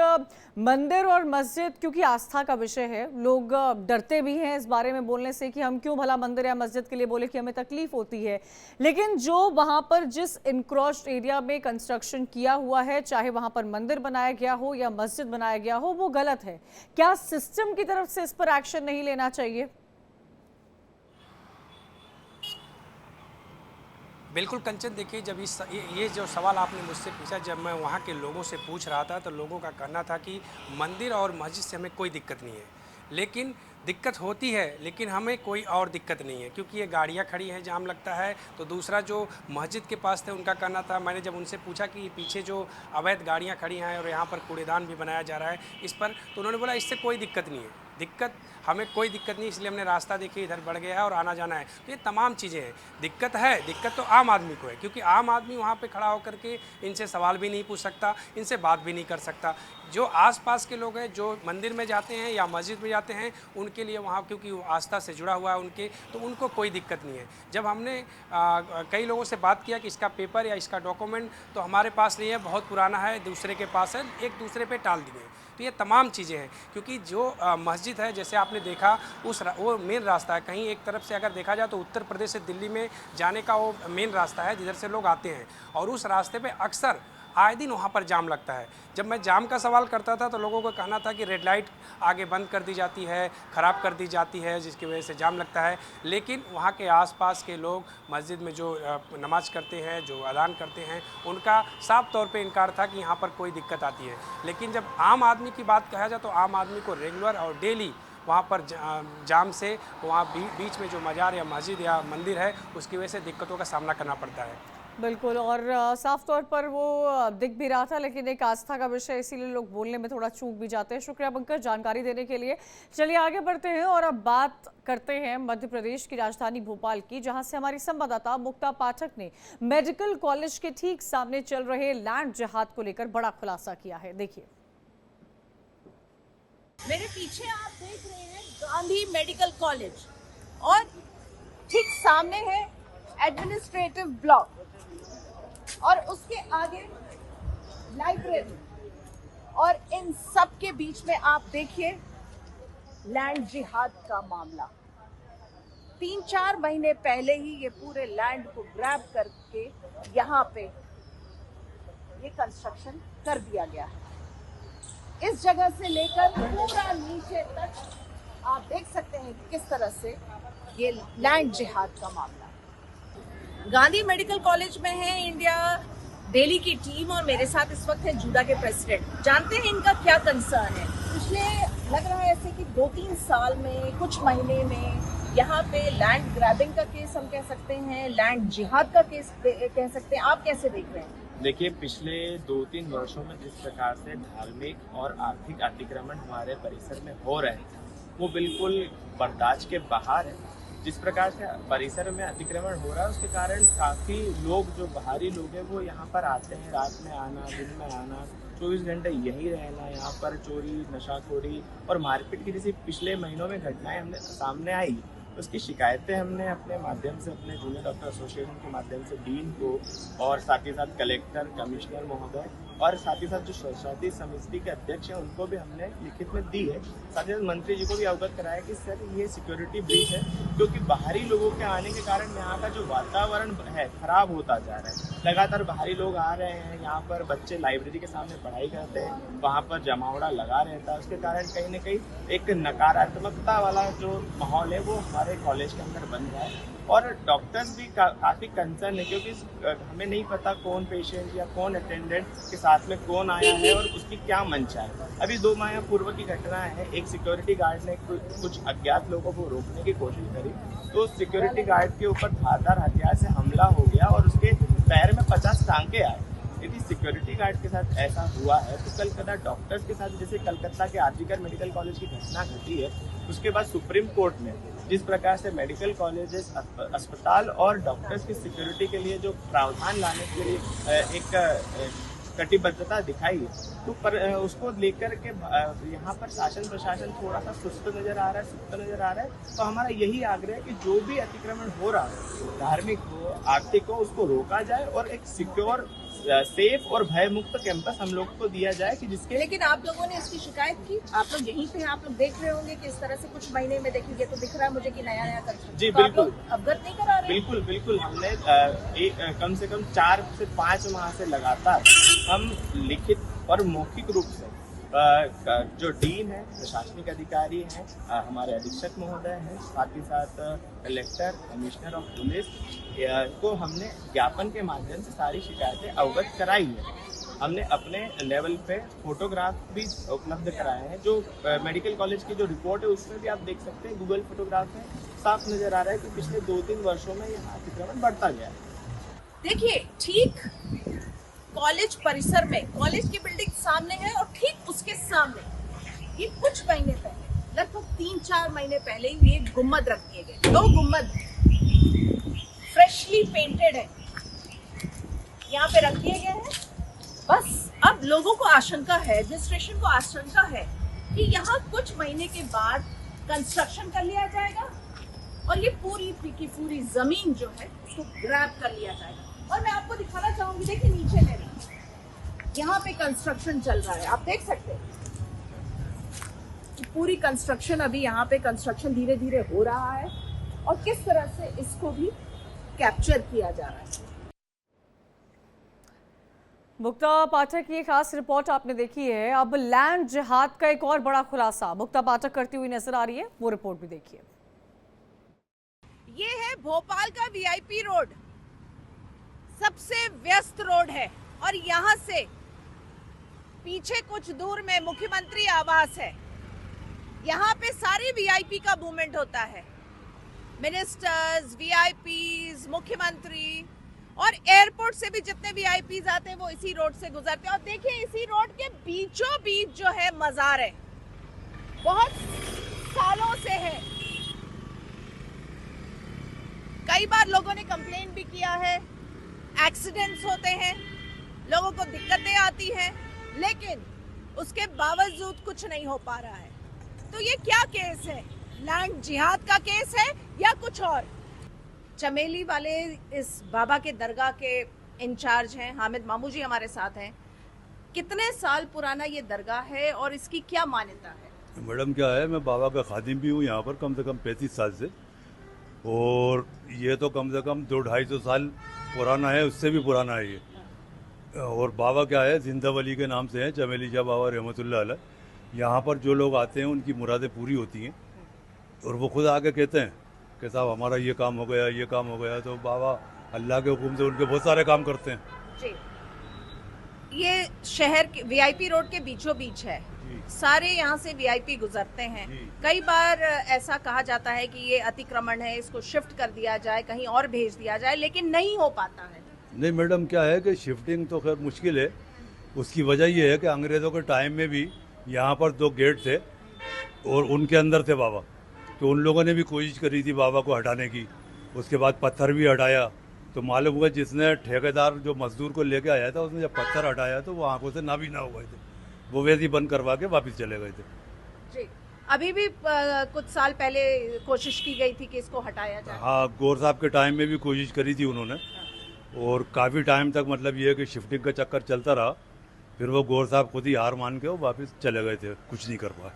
मंदिर और मस्जिद क्योंकि आस्था का विषय है, लोग डरते भी हैं इस बारे में बोलने से कि हम क्यों भला मंदिर या मस्जिद के लिए बोले कि हमें तकलीफ होती है। लेकिन जो वहां पर जिस इनक्रॉच्ड एरिया में कंस्ट्रक्शन किया हुआ है, चाहे वहां पर मंदिर बनाया गया हो या मस्जिद बनाया गया हो, वो गलत है। क्या सिस्टम की तरफ से इस पर एक्शन नहीं लेना चाहिए? बिल्कुल कंचन, देखिए जब ये जो सवाल आपने मुझसे पूछा, जब मैं वहाँ के लोगों से पूछ रहा था तो लोगों का कहना था कि मंदिर और मस्जिद से हमें कोई दिक्कत नहीं है। लेकिन दिक्कत होती है, लेकिन हमें कोई और दिक्कत नहीं है क्योंकि ये गाड़ियाँ खड़ी हैं, जाम लगता है। तो दूसरा जो मस्जिद के पास थे उनका कहना था, मैंने जब उनसे पूछा कि पीछे जो अवैध गाड़ियाँ खड़ी हैं और यहाँ पर कूड़ेदान भी बनाया जा रहा है इस पर, तो उन्होंने बोला इससे कोई दिक्कत नहीं है, हमें कोई दिक्कत नहीं, इसलिए हमने रास्ता देखिए इधर बढ़ गया है और आना जाना है। तो ये तमाम चीज़ें हैं। दिक्कत तो आम आदमी को है क्योंकि आम आदमी वहाँ पे खड़ा होकर के इनसे सवाल भी नहीं पूछ सकता, इनसे बात भी नहीं कर सकता। जो आसपास के लोग हैं, जो मंदिर में जाते हैं या मस्जिद में जाते हैं, उनके लिए वहाँ क्योंकि वो आस्था से जुड़ा हुआ है उनके, तो उनको कोई दिक्कत नहीं है। जब हमने कई लोगों से बात किया कि इसका पेपर या इसका डॉक्यूमेंट तो हमारे पास नहीं है, बहुत पुराना है, दूसरे के पास है, एक दूसरे पे टाल दिए। तो ये तमाम चीज़ें हैं क्योंकि जो मस्जिद है, जैसे आपने देखा वो मेन रास्ता है। कहीं एक तरफ से अगर देखा जाए तो उत्तर प्रदेश से दिल्ली में जाने का वो मेन रास्ता है जिधर से लोग आते हैं और उस रास्ते पे अक्सर आए दिन वहाँ पर जाम लगता है। जब मैं जाम का सवाल करता था तो लोगों को कहना था कि रेड लाइट आगे बंद कर दी जाती है, ख़राब कर दी जाती है, जिसकी वजह से जाम लगता है। लेकिन वहाँ के आसपास के लोग मस्जिद में जो नमाज करते हैं, जो अज़ान करते हैं, उनका साफ तौर पे इनकार था कि यहाँ पर कोई दिक्कत आती है। लेकिन जब आम आदमी की बात कहा जाए तो आम आदमी को रेगुलर और डेली वहाँ पर जाम से वहाँ बीच में जो मज़ार या मस्जिद या मंदिर है उसकी वजह से दिक्कतों का सामना करना पड़ता है। बिल्कुल, और साफ तौर पर वो दिख भी रहा था, लेकिन एक आस्था का विषय, इसीलिए लोग बोलने में थोड़ा चूक भी जाते हैं। शुक्रिया पंकज जानकारी देने के लिए। चलिए आगे बढ़ते हैं और अब बात करते हैं मध्य प्रदेश की राजधानी भोपाल की, जहां से हमारी संवाददाता मुक्ता पाठक ने मेडिकल कॉलेज के ठीक सामने चल रहे लैंड जिहाद को लेकर बड़ा खुलासा किया है। देखिए, मेरे पीछे आप देख रहे हैं गांधी मेडिकल कॉलेज और ठीक सामने है एडमिनिस्ट्रेटिव ब्लॉक और उसके आगे लाइब्रेरी, और इन सब के बीच में आप देखिए लैंड जिहाद का मामला। 3-4 महीने पहले ही ये पूरे लैंड को ग्रैब करके यहाँ पे ये कंस्ट्रक्शन कर दिया गया है। इस जगह से लेकर पूरा नीचे तक आप देख सकते हैं कि किस तरह से ये लैंड जिहाद का मामला। गांधी मेडिकल कॉलेज में है इंडिया दिल्ली की टीम और मेरे साथ इस वक्त है जूडा के प्रेसिडेंट। जानते हैं इनका क्या कंसर्न है। पिछले लग रहा है ऐसे कि 2-3 साल में, कुछ महीने में यहाँ पे लैंड ग्रैबिंग का केस हम कह सकते हैं, लैंड जिहाद का केस कह सकते हैं। आप कैसे देख रहे हैं? देखिए, पिछले 2-3 वर्षों में जिस प्रकार से धार्मिक और आर्थिक अतिक्रमण हमारे परिसर में हो रहे हैं वो बिल्कुल बर्दाश्त के बाहर है। जिस प्रकार से परिसर में अतिक्रमण हो रहा है उसके कारण काफ़ी लोग, जो बाहरी लोग हैं, वो यहाँ पर आते हैं, रात में आना, दिन में आना, 24 घंटे यही रहना। यहाँ पर चोरी, नशाखोरी और मारपीट की जैसी पिछले महीनों में घटनाएं हमने सामने आई, उसकी शिकायतें हमने अपने माध्यम से, अपने जूनियर डॉक्टर एसोसिएशन के माध्यम से डीन को और साथ ही साथ कलेक्टर, कमिश्नर महोदय और साथ ही साथ जो सरस्वती समिति के अध्यक्ष हैं उनको भी हमने लिखित में दी है। साथ ही साथ मंत्री जी को भी अवगत कराया कि सर ये सिक्योरिटी ब्रीच है, क्योंकि बाहरी लोगों के आने के कारण यहाँ का जो वातावरण है खराब होता जा रहा है। लगातार बाहरी लोग आ रहे हैं, यहाँ पर बच्चे लाइब्रेरी के सामने पढ़ाई करते हैं, वहाँ पर जमावड़ा लगा रहता है, उसके कारण कहीं ना कहीं एक नकारात्मकता वाला जो माहौल है वो हमारे कॉलेज के अंदर बन रहा है। और डॉक्टर्स भी काफ़ी कंसर्न है, क्योंकि हमें नहीं पता कौन पेशेंट या कौन अटेंडेंट के साथ में कौन आया है और उसकी क्या मंशा है। अभी 2 माह पूर्व की घटना है, एक सिक्योरिटी गार्ड ने कुछ अज्ञात लोगों को रोकने की कोशिश करी, तो सिक्योरिटी गार्ड के ऊपर धारदार हथियार से हमला हो गया और उसके पैर में 50 टांके आए। यदि सिक्योरिटी गार्ड के साथ ऐसा हुआ है तो कलकत्ता डॉक्टर्स के साथ, जैसे कलकत्ता के आरजीकर मेडिकल कॉलेज की घटना घटी है, उसके बाद सुप्रीम कोर्ट ने जिस प्रकार से मेडिकल कॉलेजेस, अस्पताल और डॉक्टर्स की सिक्योरिटी के लिए जो प्रावधान लाने के लिए एक कटिबद्धता दिखाई है, तो पर उसको लेकर के यहाँ पर शासन प्रशासन थोड़ा सा सुस्त नजर आ रहा है। तो हमारा यही आग्रह है कि जो भी अतिक्रमण हो रहा है, धार्मिक हो, आर्थिक हो, उसको रोका जाए और एक सिक्योर, सेफ और भय मुक्त कैंपस हम लोग को दिया जाए कि जिसके। लेकिन आप लोगों ने इसकी शिकायत की, आप लोग यहीं पे हैं, आप लोग देख रहे होंगे कि इस तरह से कुछ महीने में देखेंगे तो दिख रहा है मुझे कि नया कंस्ट्रक्शन। जी तो बिल्कुल, आप लोग अवगत नहीं करा रहे? बिल्कुल हमने कम से कम 4 से 5 माह से लगातार हम लिखित और मौखिक रूप से जो डीन है, प्रशासनिक अधिकारी हैं, हमारे अधीक्षक महोदय हैं, साथ ही साथ कलेक्टर, कमिश्नर ऑफ पुलिस को हमने ज्ञापन के माध्यम से सारी शिकायतें अवगत कराई है। हमने अपने लेवल पे फोटोग्राफ भी उपलब्ध कराए हैं। जो मेडिकल कॉलेज की जो रिपोर्ट है उसमें भी आप देख सकते हैं, गूगल फोटोग्राफ में साफ नजर आ रहा है कि पिछले 2-3 वर्षों में यहाँ अतिक्रमण बढ़ता गया है। देखिए, ठीक कॉलेज परिसर में, कॉलेज की बिल्डिंग सामने है और ठीक उसके सामने ये कुछ महीने पहले, लगभग 3-4 महीने पहले ये गुम्बद रख दिए गए। 2 गुम्बद फ्रेशली पेंटेड है, यहाँ पे रख दिए गए हैं। बस अब लोगों को आशंका है, एडमिनिस्ट्रेशन को आशंका है कि यहाँ कुछ महीने के बाद कंस्ट्रक्शन कर लिया जाएगा और ये पूरी की पूरी जमीन जो है उसको ग्रैब कर लिया जाएगा। और मैं आपको दिखाना चाहूंगी, देखिए नीचे मेरे यहाँ पे कंस्ट्रक्शन चल रहा है, आप देख सकते हैं कि पूरी कंस्ट्रक्शन, अभी यहाँ पे कंस्ट्रक्शन धीरे धीरे हो रहा है और किस तरह से इसको भी कैप्चर किया जा रहा है। मुक्ता पाठक की खास रिपोर्ट आपने देखी है। अब लैंड जिहाद का एक और बड़ा खुलासा मुक्ता पाठक करती हुई नजर आ रही है, वो रिपोर्ट भी देखिए। ये है भोपाल का वीआईपी रोड, सबसे व्यस्त रोड है और यहाँ से पीछे कुछ दूर में मुख्यमंत्री आवास है। यहाँ पे सारे वीआईपी का मूवमेंट होता है, मिनिस्टर्स, वीआईपीज, मुख्यमंत्री, और एयरपोर्ट से भी जितने वीआईपीज आते हैं वो इसी रोड से गुजरते हैं। और देखिए इसी रोड के बीचों बीच जो है मजार है, बहुत सालों से है। कई बार लोगों ने कंप्लेन भी किया है, एक्सीडेंट्स होते हैं, लोगों को दिक्कतें आती हैं, लेकिन उसके बावजूद कुछ नहीं हो पा रहा है। तो ये क्या केस है? लैंड जिहाद का केस है या कुछ और? चमेली वाले इस बाबा के दरगाह के इंचार्ज हैं, हामिद मामू जी हमारे साथ हैं। कितने साल पुराना ये दरगाह है और इसकी क्या मान्यता है? मैडम क्या है, मैं बाबा का खादिम भी हूँ यहाँ पर कम से कम 35 साल से, और ये तो कम से कम 200-250 साल पुराना है, उससे भी पुराना है ये। और बाबा क्या है, जिंदा वली के नाम से है, चमेली शाह बाबा रहमतुल्लाह अलैह। यहाँ पर जो लोग आते हैं उनकी मुरादें पूरी होती हैं और वो खुद आके कहते हैं कि साहब हमारा ये काम हो गया, ये काम हो गया। तो बाबा अल्लाह के हुक्म से उनके बहुत सारे काम करते हैं जी। ये शहर के वीआईपी रोड के बीचों बीच है, सारे यहाँ से वीआईपी गुजरते हैं। कई बार ऐसा कहा जाता है कि ये अतिक्रमण है, इसको शिफ्ट कर दिया जाए, कहीं और भेज दिया जाए, लेकिन नहीं हो पाता है। नहीं मैडम, क्या है कि शिफ्टिंग तो खैर मुश्किल है। उसकी वजह ये है कि अंग्रेज़ों के टाइम में भी यहाँ पर 2 गेट थे और उनके अंदर थे बाबा, तो उन लोगों ने भी कोशिश करी थी बाबा को हटाने की। उसके बाद पत्थर भी हटाया, तो मालूम हुआ जिसने ठेकेदार जो मजदूर को लेके आया था उसने जब पत्थर हटाया तो वो आंखों से नाबीना हो गए थे, वो वैसे ही बंद करवा के वापस चले गए थे। जी, अभी भी कुछ साल पहले कोशिश की गई थी कि इसको हटाया जाए। हाँ, गौर साहब के टाइम में भी कोशिश करी थी उन्होंने, और काफ़ी टाइम तक मतलब ये है कि शिफ्टिंग का चक्कर चलता रहा, फिर वो गौर साहब खुद ही हार मान के वो वापस चले गए थे, कुछ नहीं कर पाए।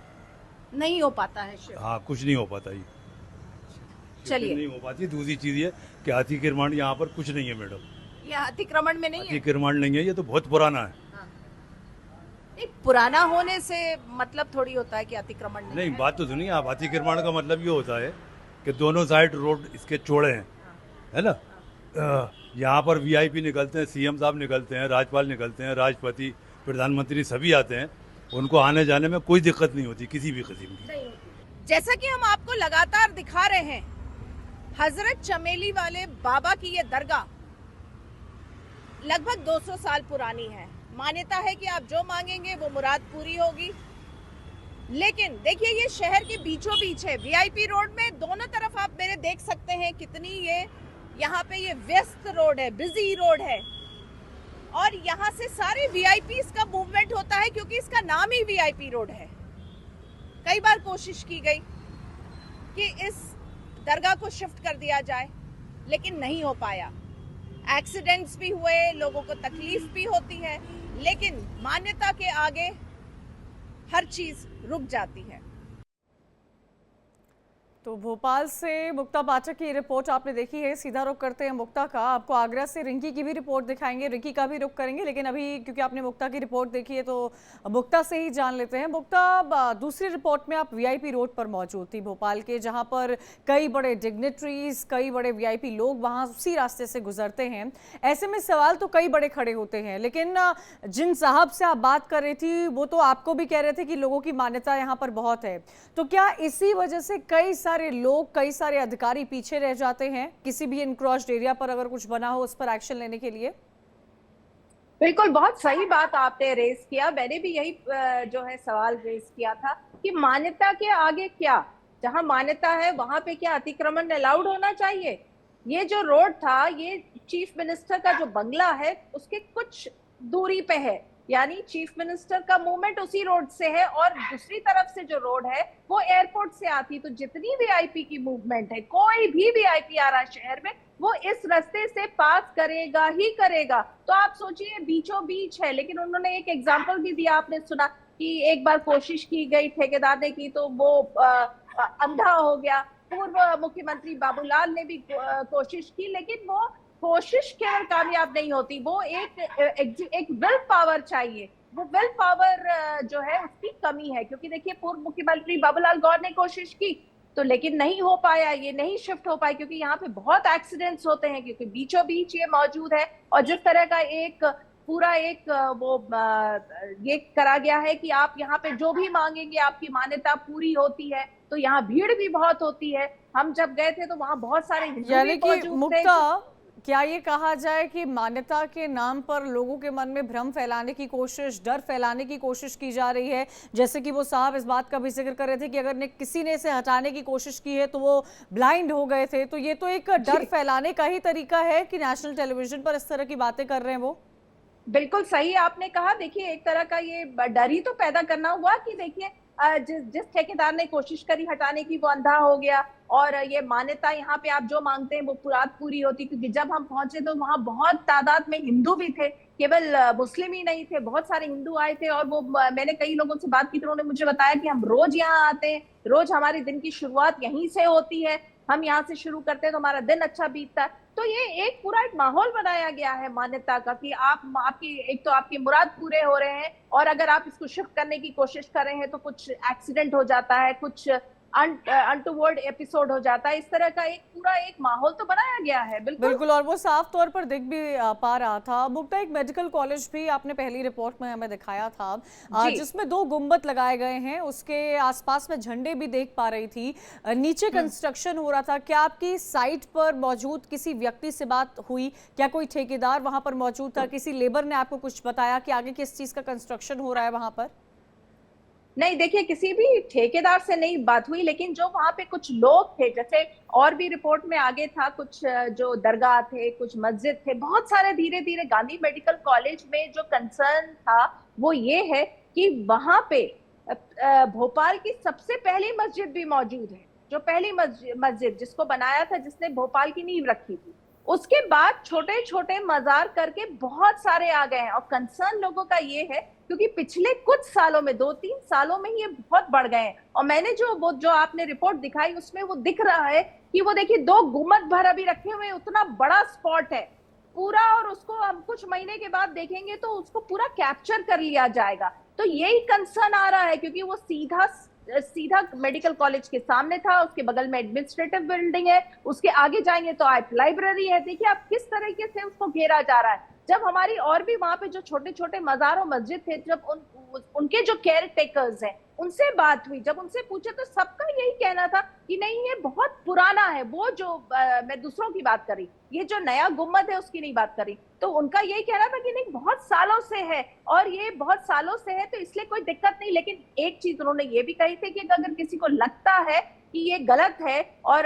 नहीं हो पाता है शिफ्ट। हाँ, कुछ नहीं हो पाता ये, चलिए, नहीं हो पाती। दूसरी चीज़ ये कि अतिक्रमण यहाँ पर कुछ नहीं है मैडम, ये अतिक्रमण में नहीं है। अतिक्रमण नहीं है, ये तो बहुत पुराना है। नहीं, पुराना होने से मतलब थोड़ी होता है कि अतिक्रमण नहीं है। बात तो सुनिए आप, अतिक्रमण का मतलब ये होता है कि दोनों साइड रोड इसके चौड़े हैं, है ना। यहाँ पर वीआईपी निकलते हैं, सीएम साहब निकलते हैं, राज्यपाल निकलते हैं, राष्ट्रपति, प्रधानमंत्री सभी आते हैं, उनको आने जाने में कोई दिक्कत नहीं होती किसी भी किस्म की। जैसा कि हम आपको लगातार दिखा रहे हैं, हजरत चमेली वाले बाबा की ये दरगाह लगभग 200 साल पुरानी है। मान्यता है कि आप जो मांगेंगे वो मुराद पूरी होगी। लेकिन देखिए, ये शहर के बीचों बीच है, वीआईपी रोड में दोनों तरफ आप मेरे देख सकते हैं कितनी ये यहाँ पे ये व्यस्त रोड है, बिजी रोड है, और यहाँ से सारे वीआईपीज़ का मूवमेंट होता है क्योंकि इसका नाम ही वीआईपी रोड है। कई बार कोशिश की गई कि इस दरगाह को शिफ्ट कर दिया जाए, लेकिन नहीं हो पाया। एक्सीडेंट्स भी हुए, लोगों को तकलीफ भी होती है, लेकिन मान्यता के आगे हर चीज रुक जाती है। तो भोपाल से मुक्ता पाठक की रिपोर्ट आपने देखी है। सीधा रुख करते हैं मुक्ता का। आपको आगरा से रिंकी की भी रिपोर्ट दिखाएंगे, रिंकी का भी रुख करेंगे, लेकिन अभी क्योंकि आपने मुक्ता की रिपोर्ट देखी है तो मुक्ता से ही जान लेते हैं। मुक्ता, दूसरी रिपोर्ट में आप वीआईपी रोड पर मौजूद थी भोपाल के, जहां पर कई बड़े डिग्नेटरीज, कई बड़े वीआईपी लोग वहां उसी रास्ते से गुजरते हैं। ऐसे में सवाल तो कई बड़े खड़े होते हैं, लेकिन जिन साहब से आप बात कर रही थी वो तो आपको भी कह रहे थे कि लोगों की मान्यता यहाँ पर बहुत है, तो क्या इसी वजह से कई सारे लोग, कई सारे अधिकारी पीछे रह जाते हैं किसी भी इनक्रॉस्ड एरिया पर अगर कुछ बना हो उस पर एक्शन लेने के लिए? बिल्कुल, बहुत सही बात आपने रेज किया। मैंने भी यही जो है सवाल रेज किया था कि मान्यता के आगे क्या, जहां मान्यता है वहां पे क्या अतिक्रमण अलाउड होना चाहिए? ये जो रोड था, ये चीफ मिनिस्टर का जो बंगला है उसके कुछ दूरी पे है, यानी चीफ मिनिस्टर का मूवमेंट उसी रोड से है, और दूसरी तरफ से जो रोड है वो एयरपोर्ट से आती। तो जितनी वीआईपी की मूवमेंट है, कोई भी वीआईपी आ रहा है शहर में, वो इस रास्ते से पास करेगा ही करेगा। तो आप सोचिए, बीचों बीच है। लेकिन उन्होंने एक एग्जांपल भी दिया, आपने सुना कि एक बार कोशिश की गई ठेकेदार ने की तो वो अंधा हो गया। पूर्व मुख्यमंत्री बाबूलाल ने भी कोशिश की, लेकिन वो कोशिश केवल कामयाब नहीं होती, वो एक विल पावर चाहिए। वो विल पावर जो है उसकी कमी है, क्योंकि देखिए पूर्व मुख्यमंत्री बाबूलाल गौर ने कोशिश की तो लेकिन नहीं हो पाया, ये नहीं शिफ्ट हो पाई, क्योंकि यहाँ पे बहुत एक्सीडेंट्स होते हैं, क्योंकि बीचों बीच ये मौजूद है। और जिस तरह का एक पूरा एक वो ये करा गया है कि आप यहाँ पे जो भी मांगेंगे आपकी मान्यता पूरी होती है, तो यहाँ भीड़ भी बहुत होती है। हम जब गए थे तो वहाँ बहुत सारे हिंदू भी मौजूद थे। क्या ये कहा जाए कि मान्यता के नाम पर लोगों के मन में भ्रम फैलाने की कोशिश, डर फैलाने की कोशिश की जा रही है? जैसे कि वो साहब इस बात का भी जिक्र कर रहे थे कि अगर किसी ने इसे हटाने की कोशिश की है तो वो ब्लाइंड हो गए थे, तो ये तो एक डर फैलाने का ही तरीका है कि नेशनल टेलीविजन पर इस तरह की बातें कर रहे हैं वो। बिल्कुल सही आपने कहा। देखिए, एक तरह का ये डर ही तो पैदा करना हुआ कि देखिए जिस ठेकेदार ने कोशिश करी हटाने की वो अंधा हो गया, और ये मान्यता यहाँ पे आप जो मांगते हैं वो पूरी होती। क्योंकि जब हम पहुंचे तो वहाँ बहुत तादाद में हिंदू भी थे, केवल मुस्लिम ही नहीं थे, बहुत सारे हिंदू आए थे। और वो मैंने कई लोगों से बात की तो उन्होंने मुझे बताया कि हम रोज यहाँ आते हैं, रोज हमारी दिन की शुरुआत यहीं से होती है, हम यहाँ से शुरू करते हैं तो हमारा दिन अच्छा बीतता है। तो ये एक पूरा एक माहौल बनाया गया है मान्यता का कि आपकी मुराद पूरे हो रहे हैं, और अगर आप इसको शिफ्ट करने की कोशिश कर रहे हैं तो कुछ एक्सीडेंट हो जाता है, कुछ अनटूवर्ड एपिसोड हो जाता है। इस तरह का एक पूरा एक माहौल तो बनाया गया है। बिल्कुल, और वो साफ तौर पर दिख भी पा रहा था। मुक्ता, एक मेडिकल कॉलेज भी आपने पहली रिपोर्ट में हमें दिखाया था, जिसमें 2 गुंबद लगाए गए हैं, उसके आसपास में झंडे भी देख पा रही थी, नीचे कंस्ट्रक्शन हो रहा था। क्या आपकी साइट पर मौजूद किसी व्यक्ति से बात हुई? क्या कोई ठेकेदार वहां पर मौजूद था? किसी लेबर ने आपको कुछ बताया कि आगे किस चीज का कंस्ट्रक्शन हो रहा है वहां पर? नहीं, देखिए, किसी भी ठेकेदार से नहीं बात हुई, लेकिन जो वहां पे कुछ लोग थे, जैसे और भी रिपोर्ट में आगे था, कुछ जो दरगाह थे, कुछ मस्जिद थे, बहुत सारे धीरे धीरे गांधी मेडिकल कॉलेज में जो कंसर्न था वो ये है कि वहां पे भोपाल की सबसे पहली मस्जिद भी मौजूद है। जो पहली मस्जिद जिसको बनाया था, जिसने भोपाल की नींव रखी थी, उसके बाद छोटे छोटे मजार करके बहुत सारे आ गए हैं। और कंसर्न लोगों का ये है क्योंकि पिछले कुछ सालों में 2-3 सालों में ये बहुत बढ़ गए हैं। और मैंने जो आपने रिपोर्ट दिखाई उसमें वो दिख रहा है कि वो देखिए 2 गुम्मद भर अभी रखे हुए, उतना बड़ा स्पॉट है पूरा, और उसको हम कुछ महीने के बाद देखेंगे तो उसको पूरा कैप्चर कर लिया जाएगा। तो यही कंसर्न आ रहा है क्योंकि वो सीधा मेडिकल कॉलेज के सामने था, उसके बगल में एडमिनिस्ट्रेटिव बिल्डिंग है, उसके आगे जाएंगे तो आप लाइब्रेरी है। देखिए आप किस तरीके से उसको घेरा जा रहा है। जब हमारी और भी वहां पे जो छोटे छोटे मजार और मस्जिद थे, जब उनके जो केयर टेकर्स हैं उनसे बात हुई, जब उनसे पूछे तो सबका यही कहना था कि नहीं ये बहुत पुराना है। वो जो मैं दूसरों की बात करी, ये जो नया गुम्मद है उसकी नहीं बात करी, तो उनका यही कहना था कि नहीं बहुत सालों से है और ये बहुत सालों से है तो इसलिए कोई दिक्कत नहीं। लेकिन एक चीज उन्होंने ये भी कही थी कि अगर किसी को लगता है कि ये गलत है और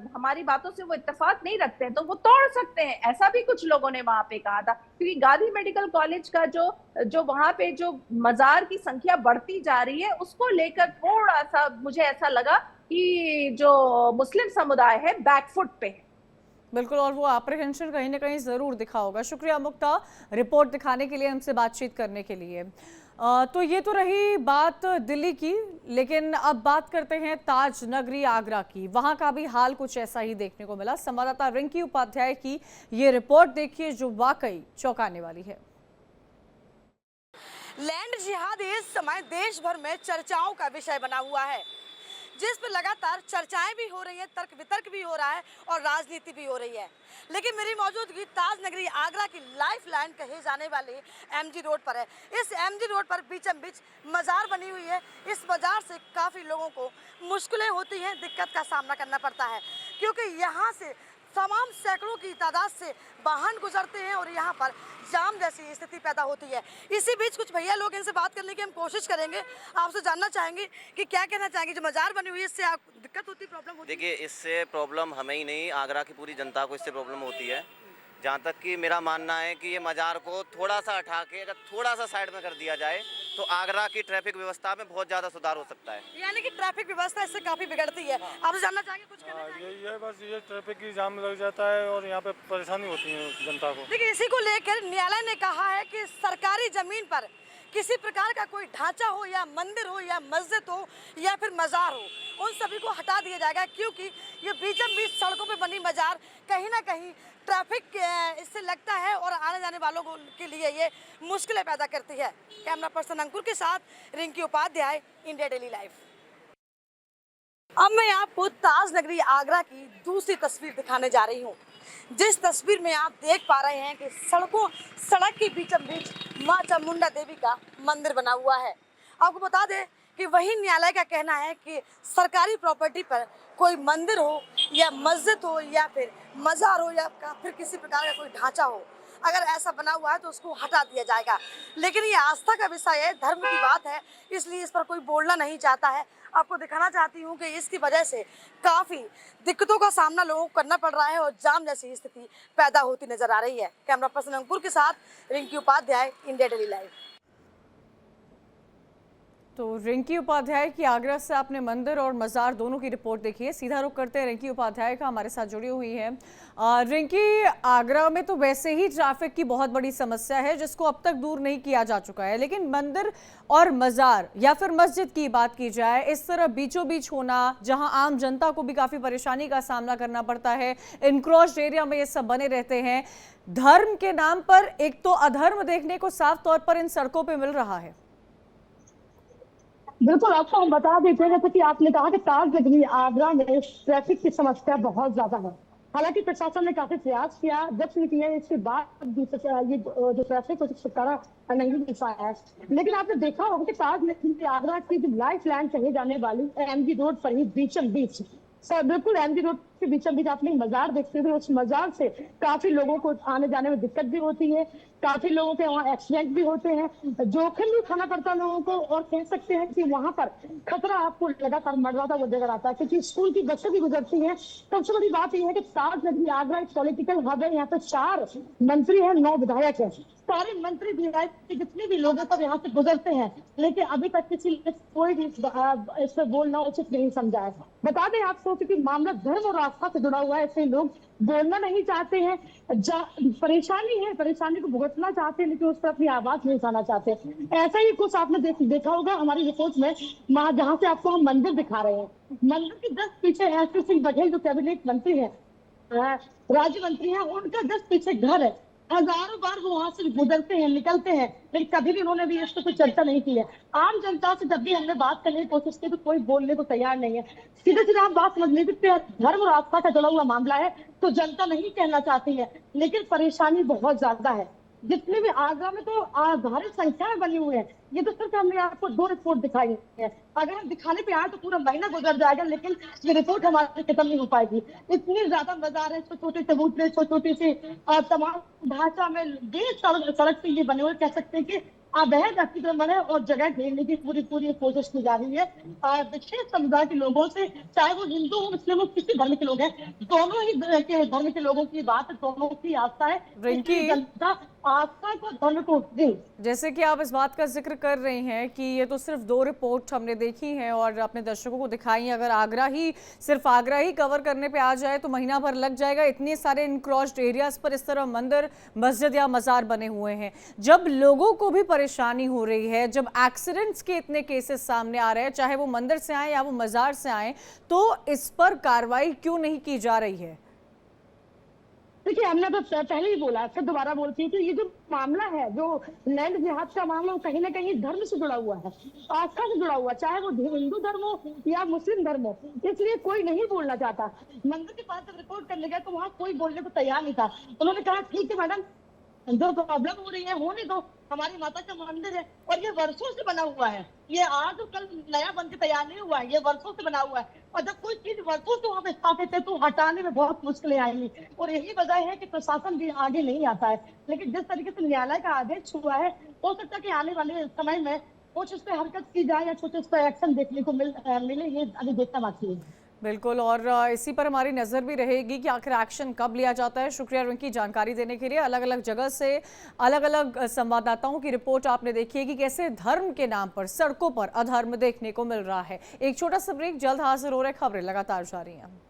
हमारी बातों से वो इत्तेफाक नहीं रखते हैं तो वो तोड़ सकते हैं। ऐसा भी कुछ लोगों ने वहां पे कहा था क्योंकि गांधी मेडिकल कॉलेज का जो वहां पे जो मजार की संख्या बढ़ती जा रही है उसको लेकर थोड़ा सा मुझे ऐसा लगा कि जो मुस्लिम समुदाय है बैकफुट पे है। बिल्कुल, और वो अप्रीहेंशन कहीं ना कहीं जरूर दिखा होगा। शुक्रिया मुक्ता, रिपोर्ट दिखाने के लिए, हमसे बातचीत करने के लिए। तो ये तो रही बात दिल्ली की, लेकिन अब बात करते हैं ताज नगरी आगरा की। वहां का भी हाल कुछ ऐसा ही देखने को मिला। संवाददाता रिंकी उपाध्याय की ये रिपोर्ट देखिए जो वाकई चौंकाने वाली है। लैंड जिहाद इस समय देश भर में चर्चाओं का विषय बना हुआ है, जिस पर लगातार चर्चाएं भी हो रही हैं, तर्क वितर्क भी हो रहा है और राजनीति भी हो रही है। लेकिन मेरी मौजूदगी ताज नगरी आगरा की लाइफ लाइन कहे जाने वाले एमजी रोड पर है। इस एमजी रोड पर बीचम बीच मजार बनी हुई है। इस मजार से काफ़ी लोगों को मुश्किलें होती हैं, दिक्कत का सामना करना पड़ता है क्योंकि यहाँ से तमाम सैकड़ों की तादाद से वाहन गुजरते हैं और यहाँ पर जाम जैसी स्थिति पैदा होती है। इसी बीच कुछ भैया लोग, इनसे बात करने की हम कोशिश करेंगे। आपसे जानना चाहेंगे कि क्या कहना चाहेंगे, जो मजार बनी हुई है इससे आप दिक्कत होती, प्रॉब्लम होती? देखिए, इससे प्रॉब्लम हमें ही नहीं, आगरा की पूरी जनता को इससे प्रॉब्लम होती है। जहाँ तक कि मेरा मानना है कि ये मजार को थोड़ा सा हटा के अगर थोड़ा सा साइड में कर दिया जाए तो आगरा की ट्रैफिक व्यवस्था में बहुत ज़्यादा सुधार हो सकता है। यानी कि ट्रैफिक व्यवस्था इससे काफ़ी बिगड़ती है। आपसे जानना चाहेंगे कुछ? यही है बस, ये ट्रैफिक की जाम लग जाता है और यहाँ पे परेशानी होती है जनता को। देखिए, इसी को लेकर न्यायालय ने कहा है कि सरकारी जमीन पर किसी प्रकार का कोई ढांचा हो या मंदिर हो या मस्जिद हो या फिर मजार हो, उन सभी को हटा दिया जाएगा क्योंकि ये बीचम बीच सड़कों पे बनी मजार कहीं ना कहीं ट्रैफिक इससे लगता है और आने जाने वालों के लिए ये मुश्किलें पैदा करती है। कैमरा पर्सन अंकुर के साथ Rinki Upadhyay, India Daily Live. अब मैं आपको ताज नगरी आगरा की दूसरी तस्वीर दिखाने जा रही हूँ, जिस तस्वीर में आप देख पा रहे हैं कि सड़क के बीचों बीच मां चामुंडा देवी का मंदिर बना हुआ है। आपको बता दें कि वही न्यायालय का कहना है कि सरकारी प्रॉपर्टी पर कोई मंदिर हो या मस्जिद हो या फिर मजार हो या फिर किसी प्रकार का कोई ढांचा हो, अगर ऐसा बना हुआ है तो उसको हटा दिया जाएगा। लेकिन ये आस्था का विषय है, धर्म की बात है, इसलिए इस पर कोई बोलना नहीं चाहता है। आपको दिखाना चाहती हूँ कि इसकी वजह से काफ़ी दिक्कतों का सामना लोगों को करना पड़ रहा है और जाम जैसी स्थिति पैदा होती नजर आ रही है। कैमरा पर्सन अंकुर के साथ Rinki Upadhyay, India Daily Live. तो रिंकी उपाध्याय की आगरा से आपने मंदिर और मजार दोनों की रिपोर्ट देखी है। सीधा रुख करते हैं रिंकी उपाध्याय का, हमारे साथ जुड़ी हुई है। रिंकी, आगरा में तो वैसे ही ट्रैफिक की बहुत बड़ी समस्या है जिसको अब तक दूर नहीं किया जा चुका है, लेकिन मंदिर और मजार या फिर मस्जिद की बात की जाए, इस तरह बीचों बीच होना जहां आम जनता को भी काफ़ी परेशानी का सामना करना पड़ता है, इनक्रोच्ड एरिया में ये सब बने रहते हैं। धर्म के नाम पर एक तो अधर्म देखने को साफ तौर पर इन सड़कों पर मिल रहा है। बिल्कुल, आपको हम बता देते हैं जैसे कि आपने कहा कि ताज नगरी आगरा में ट्रैफिक की समस्या बहुत ज्यादा है। हालांकि प्रशासन ने काफी प्रयास किया, जब से किया इसके बाद ये जो ट्रैफिक को छुटकारा नहीं मिल पाया है। लेकिन आपने देखा होगा कि ताज नगरी आगरा की जो लाइफ लाइन कही जाने वाली एमजी रोड पर ही बीचम बीच, बिल्कुल एमजी रोड के बीचों बीच आपने मजार देखते हुए, उस मजार से काफी लोगों को आने जाने में दिक्कत भी होती है, काफी लोगों के वहाँ एक्सीडेंट भी होते हैं, जोखिम भी उठाना पड़ता है लोगों को। और कह सकते हैं कि वहाँ पर खतरा आपको लगातार मंडराता हुआ नजर आता है क्योंकि स्कूल की बसें भी गुजरती हैं। सबसे बड़ी बात यह है कि ताज नगरी आगरा एक पॉलिटिकल हब है। यहाँ पे 4 मंत्री है, 9 विधायक है। सारे मंत्री विधायक जितने भी लोगों पर यहाँ से गुजरते हैं, लेकिन अभी तक किसी ने कोई भी इस पर बोलना उचित नहीं समझा है। बता दें आपको कि मामला धर्म और आस्था से जुड़ा हुआ है, ऐसे लोग बोलना नहीं चाहते हैं, परेशानी है, परेशानी को भुगतना चाहते हैं, लेकिन उस पर अपनी आवाज नहीं उठाना चाहते। ऐसा ही कुछ आपने देखा होगा हमारी रिपोर्ट में, जहाँ से आपको हम मंदिर दिखा रहे हैं। मंदिर के जस्ट पीछे एसपी सिंह बघेल जो कैबिनेट मंत्री है, राज्य मंत्री है, उनका जस्ट पीछे घर है। हजारों बार वो वहां से गुजरते हैं, निकलते हैं, लेकिन कभी भी उन्होंने भी इस पर कोई चर्चा नहीं की है। आम जनता से जब भी हमने बात करने की कोशिश की तो कोई बोलने को तैयार नहीं है। सीधे सीधे आप बात समझ लीजिए, धर्म और आस्था का जुड़ा हुआ मामला है तो जनता नहीं कहना चाहती है, लेकिन परेशानी बहुत ज्यादा है। जितने भी आगरा में तो आधारित संख्याएं बनी हुई है। ये तो सिर्फ हमने आपको 2 रिपोर्ट दिखाई है, अगर हम दिखाने पे आए तो पूरा महीना गुजर जाएगा, लेकिन ये रिपोर्ट हमारे खत्म नहीं हो पाएगी। इतनी ज्यादा बाजार है, छोटे चबूतरे, छोटी सी तमाम ढांचा में सड़क पे ये बने हुए, कह सकते हैं कि अवैध अतिक्रमण है और जगह घेरने की पूरी कोशिश की जा रही है। विशेष समुदाय के लोगों से, चाहे वो हिंदू हो, मुस्लिम हो, किसी धर्म के लोग हैं, दोनों ही धर्म के लोगों की बात, दोनों की आस्था है। जनता आस्था को, धर्म को दे। जैसे कि आप इस बात का जिक्र कर रहे हैं कि ये तो सिर्फ 2 रिपोर्ट हमने देखी हैं और अपने दर्शकों को दिखाई है। अगर सिर्फ आगरा ही कवर करने पे आ जाए तो महीना भर लग जाएगा। इतने सारे इनक्रॉच्ड एरियाज पर इस तरह मंदिर, मस्जिद या मजार बने हुए हैं। जब लोगों को भी परेशानी हो रही है, जब एक्सीडेंट्स के इतने केसेस सामने आ रहे हैं, चाहे वो मंदिर से आए या वो मजार से आए, तो इस पर कार्रवाई क्यों नहीं की जा रही है? देखिए, हमने तो पहले ही बोला, फिर दोबारा बोलती हूँ कि ये जो मामला है, जो लैंड जिहाद का मामला, वो कहीं ना कहीं धर्म से जुड़ा हुआ है, आस्था से जुड़ा हुआ, चाहे वो हिंदू धर्म हो या मुस्लिम धर्म हो। इसलिए कोई नहीं बोलना चाहता। मंदिर के पास जब रिपोर्ट करने गया तो वहाँ कोई बोलने को तैयार नहीं था। उन्होंने कहा ठीक है मैडम, जो प्रॉब्लम हो रही है होने दो, हमारी माता का मंदिर है और ये वर्षों से बना हुआ है, ये आज और कल नया बन के तैयार नहीं हुआ है, ये वर्षों से बना हुआ है। और जब कोई चीज वर्षों से वहाँ पे स्थापित है तो हटाने में बहुत मुश्किलें आएंगी, और यही वजह है कि प्रशासन भी आगे नहीं आता है। लेकिन जिस तरीके से न्यायालय का आदेश हुआ है, हो सकता है कि आने वाले समय में कुछ इस पर हरकत की जाए या कुछ इस पर एक्शन देखने को मिले, ये अभी देखना बाकी है। बिल्कुल, और इसी पर हमारी नज़र भी रहेगी कि आखिर एक्शन कब लिया जाता है। शुक्रिया उनकी जानकारी देने के लिए। अलग अलग जगह से अलग अलग संवाददाताओं की रिपोर्ट आपने देखी है कि कैसे धर्म के नाम पर सड़कों पर अधर्म देखने को मिल रहा है। एक छोटा सा ब्रेक, जल्द हाजिर हो रहे, खबरें लगातार जारी हैं।